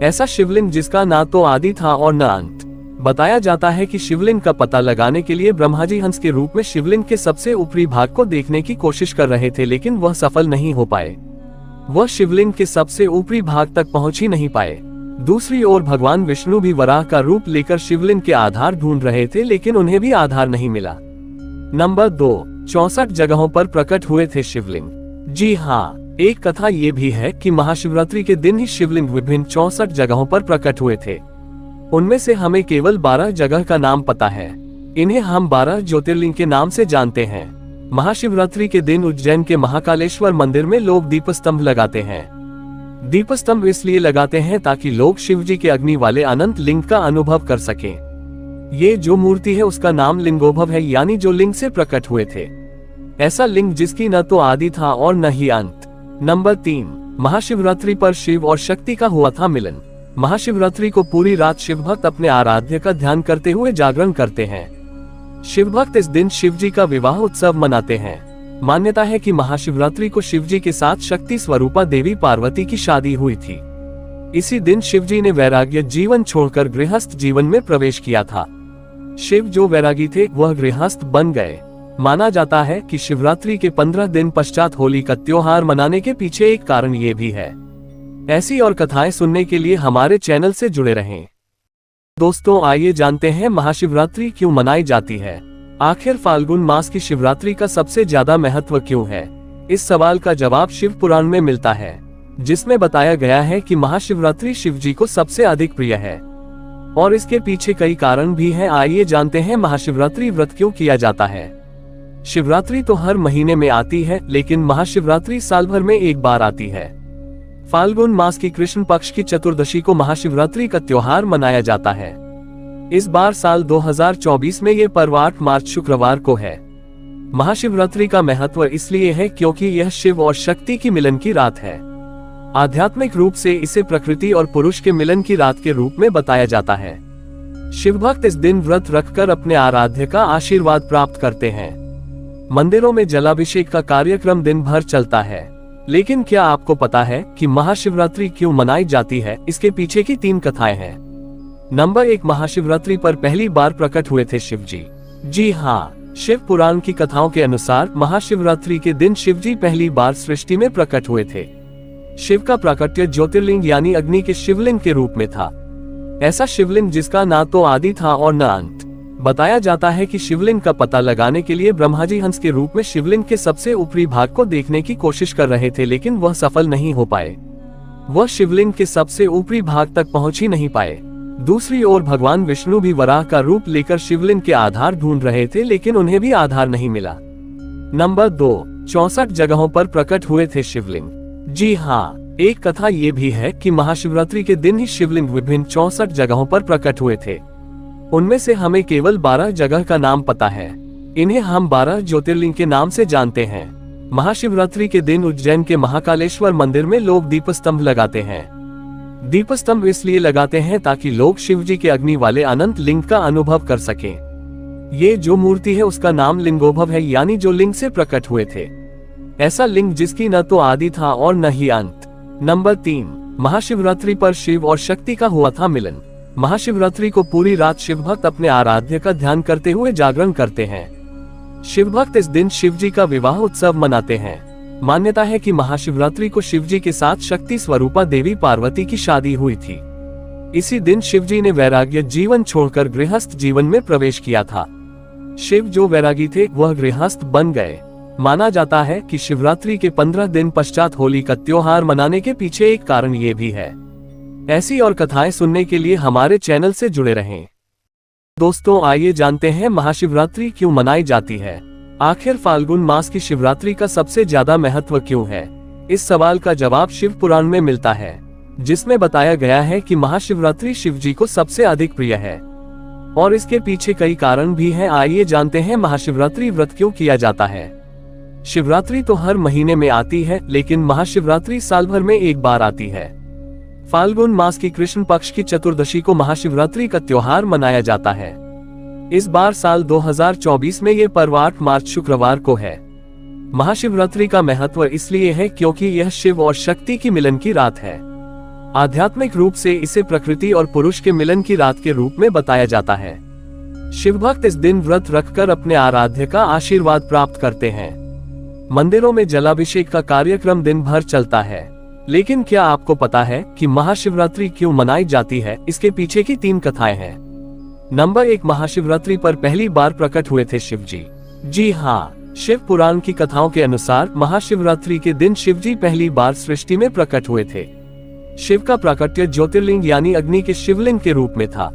ऐसा शिवलिंग जिसका ना तो आदि था और न अंत। बताया जाता है कि शिवलिंग का पता लगाने के लिए ब्रह्मा जी हंस के रूप में शिवलिंग के सबसे ऊपरी भाग को देखने की कोशिश कर रहे थे, लेकिन वह सफल नहीं हो पाए। वह शिवलिंग के सबसे ऊपरी भाग तक पहुंच ही नहीं पाए। दूसरी ओर भगवान विष्णु भी वराह का रूप लेकर शिवलिंग के आधार ढूंढ रहे थे, लेकिन उन्हें भी आधार नहीं मिला। नंबर 2, 64 जगहों पर प्रकट हुए थे शिवलिंग। जी हाँ, एक कथा ये भी है कि महाशिवरात्रि के दिन ही शिवलिंग विभिन्न 64 जगहों पर प्रकट हुए थे। उनमें से हमें केवल 12 जगह का नाम पता है। इन्हें हम 12 ज्योतिर्लिंग के नाम से जानते हैं। महाशिवरात्रि के दिन उज्जैन के महाकालेश्वर मंदिर में लोग दीपस्तंभ लगाते हैं। दीपस्तंभ इसलिए लगाते हैं ताकि लोग शिव जी के अग्नि वाले अनंत लिंग का अनुभव कर सकें। ये जो मूर्ति है उसका नाम लिंगोद्भव है, यानी जो लिंग से प्रकट हुए थे। ऐसा लिंग जिसकी न तो आदि था और न ही अंत। नंबर 3, महाशिवरात्रि पर शिव और शक्ति का हुआ था मिलन। महाशिवरात्रि को पूरी रात शिव भक्त अपने आराध्य का ध्यान करते हुए जागरण करते हैं। शिव भक्त इस दिन शिव जी का विवाह उत्सव मनाते हैं। मान्यता है कि महाशिवरात्रि को शिव जी के साथ शक्ति स्वरूपा देवी पार्वती की शादी हुई थी। इसी दिन शिव जी ने वैराग्य जीवन छोड़कर गृहस्थ जीवन में प्रवेश किया था। शिव जो वैरागी थे वह गृहस्थ बन गए। माना जाता है कि शिवरात्रि के 15 दिन पश्चात होली का त्योहार मनाने के पीछे एक कारण ये भी है। ऐसी और कथाएं सुनने के लिए हमारे चैनल से जुड़े रहें। दोस्तों, आइए जानते हैं महाशिवरात्रि क्यों मनाई जाती है। आखिर फाल्गुन मास की शिवरात्रि का सबसे ज्यादा महत्व क्यों है? इस सवाल का जवाब शिव पुराण में मिलता है, जिसमें बताया गया है कि महाशिवरात्रि शिव जी को सबसे अधिक प्रिय है और इसके पीछे कई कारण भी हैं। आइए जानते हैं महाशिवरात्रि व्रत क्यों किया जाता है। शिवरात्रि तो हर महीने में आती है, लेकिन महाशिवरात्रि साल भर में एक बार आती है। फाल्गुन मास की कृष्ण पक्ष की चतुर्दशी को महाशिवरात्रि का त्योहार मनाया जाता है। इस बार साल 2024 में ये पर्व 8 मार्च शुक्रवार को है। महाशिवरात्रि का महत्व इसलिए है क्योंकि यह शिव और शक्ति की मिलन की रात है। आध्यात्मिक रूप से इसे प्रकृति और पुरुष के मिलन की रात के रूप में बताया जाता है। शिव भक्त इस दिन व्रत रखकर अपने आराध्य का आशीर्वाद प्राप्त करते हैं। मंदिरों में जलाभिषेक का कार्यक्रम दिन भर चलता है। लेकिन क्या आपको पता है कि महाशिवरात्रि क्यों मनाई जाती है? इसके पीछे की 3 कथाएं हैं। नंबर 1, महाशिवरात्रि पर पहली बार प्रकट हुए थे शिव जी। जी हाँ, शिव पुराण की कथाओं के अनुसार महाशिवरात्रि के दिन शिव जी पहली बार सृष्टि में प्रकट हुए थे। शिव का प्राकट्य ज्योतिर्लिंग यानी अग्नि के शिवलिंग के रूप में था। ऐसा शिवलिंग जिसका ना तो आदि था और न अंत। बताया जाता है कि शिवलिंग का पता लगाने के लिए ब्रह्मा जी हंस के रूप में शिवलिंग के सबसे ऊपरी भाग को देखने की कोशिश कर रहे थे, लेकिन वह सफल नहीं हो पाए। वह शिवलिंग के सबसे ऊपरी भाग तक पहुंच ही नहीं पाए। दूसरी ओर भगवान विष्णु भी वराह का रूप लेकर शिवलिंग के आधार ढूंढ रहे थे, लेकिन उन्हें भी आधार नहीं मिला। नंबर 2, 64 जगहों पर प्रकट हुए थे शिवलिंग। जी हाँ, एक कथा ये भी है कि महाशिवरात्रि के दिन ही शिवलिंग विभिन्न 64 जगहों पर प्रकट हुए थे। उनमें से हमें केवल 12 जगह का नाम पता है। इन्हें हम 12 ज्योतिर्लिंग के नाम से जानते हैं। महाशिवरात्रि के दिन उज्जैन के महाकालेश्वर मंदिर में लोग दीपस्तंभ लगाते हैं। दीपस्तंभ इसलिए लगाते हैं ताकि लोग शिव जी के अग्नि वाले अनंत लिंग का अनुभव कर सकें। ये जो मूर्ति है उसका नाम लिंगोद्भव है, यानी जो लिंग से प्रकट हुए थे। ऐसा लिंग जिसकी न तो आदि था और न ही अंत। नंबर 3, महाशिवरात्रि पर शिव और शक्ति का हुआ था मिलन। महाशिवरात्रि को पूरी रात शिव भक्त अपने आराध्य का ध्यान करते हुए जागरण करते हैं। शिव भक्त इस दिन शिव जी का विवाह उत्सव मनाते हैं। मान्यता है कि महाशिवरात्रि को शिव जी के साथ शक्ति स्वरूपा देवी पार्वती की शादी हुई थी। इसी दिन शिव जी ने वैराग्य जीवन छोड़कर गृहस्थ जीवन में प्रवेश किया था। शिव जो वैरागी थे वह गृहस्थ बन गए। माना जाता है कि शिवरात्रि के 15 दिन पश्चात होली का त्योहार मनाने के पीछे एक कारण ये भी है। ऐसी और कथाएं सुनने के लिए हमारे चैनल से जुड़े रहें। दोस्तों, आइए जानते हैं महाशिवरात्रि क्यों मनाई जाती है। आखिर फाल्गुन मास की शिवरात्रि का सबसे ज्यादा महत्व क्यों है? इस सवाल का जवाब शिव पुराण में मिलता है, जिसमें बताया गया है कि महाशिवरात्रि शिव जी को सबसे अधिक प्रिय है और इसके पीछे कई कारण भी हैं। आइए जानते हैं महाशिवरात्रि व्रत क्यों किया जाता है। शिवरात्रि तो हर महीने में आती है, लेकिन महाशिवरात्रि साल भर में एक बार आती है। फाल्गुन मास की कृष्ण पक्ष की चतुर्दशी को महाशिवरात्रि का त्योहार मनाया जाता है। इस बार साल 2024 में ये पर्व 8 मार्च शुक्रवार को है। महाशिवरात्रि का महत्व इसलिए है क्योंकि यह शिव और शक्ति की मिलन की रात है। आध्यात्मिक रूप से इसे प्रकृति और पुरुष के मिलन की रात के रूप में बताया जाता है। शिव भक्त इस दिन व्रत रखकर अपने आराध्य का आशीर्वाद प्राप्त करते हैं। मंदिरों में जलाभिषेक का कार्यक्रम दिन भर चलता है। लेकिन क्या आपको पता है कि महाशिवरात्रि क्यों मनाई जाती है? इसके पीछे की 3 कथाएं हैं। नंबर 1, महाशिवरात्रि पर पहली बार प्रकट हुए थे शिव जी। जी हाँ, शिव पुराण की कथाओं के अनुसार महाशिवरात्रि के दिन शिव जी पहली बार सृष्टि में प्रकट हुए थे। शिव का प्राकट्य ज्योतिर्लिंग यानी अग्नि के शिवलिंग के रूप में था।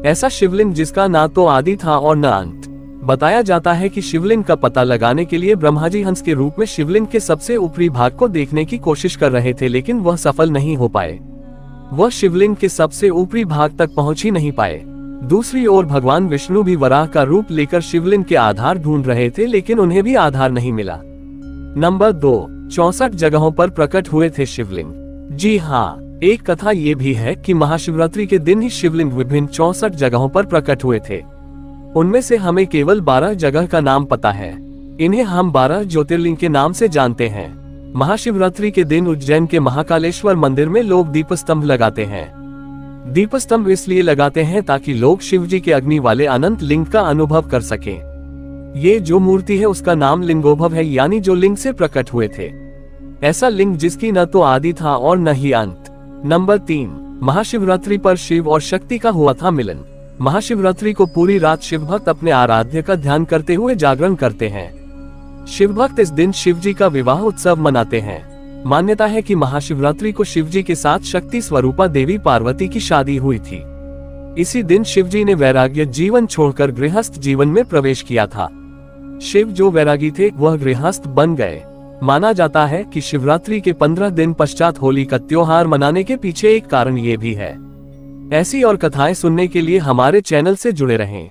ऐसा शिवलिंग जिसका ना तो आदि था और न अंत। बताया जाता है कि शिवलिंग का पता लगाने के लिए ब्रह्मा जी हंस के रूप में शिवलिंग के सबसे ऊपरी भाग को देखने की कोशिश कर रहे थे, लेकिन वह सफल नहीं हो पाए। वह शिवलिंग के सबसे ऊपरी भाग तक पहुंच ही नहीं पाए। दूसरी ओर भगवान विष्णु भी वराह का रूप लेकर शिवलिंग के आधार ढूंढ रहे थे, लेकिन उन्हें भी आधार नहीं मिला। नंबर 2, 64 जगहों पर प्रकट हुए थे शिवलिंग। जी हाँ, एक कथा ये भी है कि महाशिवरात्रि के दिन ही शिवलिंग विभिन्न 64 जगहों पर प्रकट हुए थे। उनमें से हमें केवल 12 जगह का नाम पता है। इन्हें हम 12 ज्योतिर्लिंग के नाम से जानते हैं। महाशिवरात्रि के दिन उज्जैन के महाकालेश्वर मंदिर में लोग दीपस्तंभ लगाते हैं। दीपस्तंभ इसलिए लगाते हैं ताकि लोग शिव जी के अग्नि वाले अनंत लिंग का अनुभव कर सकें। ये जो मूर्ति है उसका नाम लिंगोद्भव है, यानी जो लिंग से प्रकट हुए थे। ऐसा लिंग जिसकी न तो आदि था और न ही अंत। नंबर 3, महाशिवरात्रि पर शिव और शक्ति का हुआ था मिलन। महाशिवरात्रि को पूरी रात शिव भक्त अपने आराध्य का ध्यान करते हुए जागरण करते हैं। शिव भक्त इस दिन शिव जी का विवाह उत्सव मनाते हैं। मान्यता है कि महाशिवरात्रि को शिव जी के साथ शक्ति स्वरूपा देवी पार्वती की शादी हुई थी। इसी दिन शिव जी ने वैराग्य जीवन छोड़कर गृहस्थ जीवन में प्रवेश किया था। शिव जो वैरागी थे वह गृहस्थ बन गए। माना जाता है कि शिवरात्रि के 15 दिन पश्चात होली का त्योहार मनाने के पीछे एक कारण ये भी है। ऐसी और कथाएं सुनने के लिए हमारे चैनल से जुड़े रहें।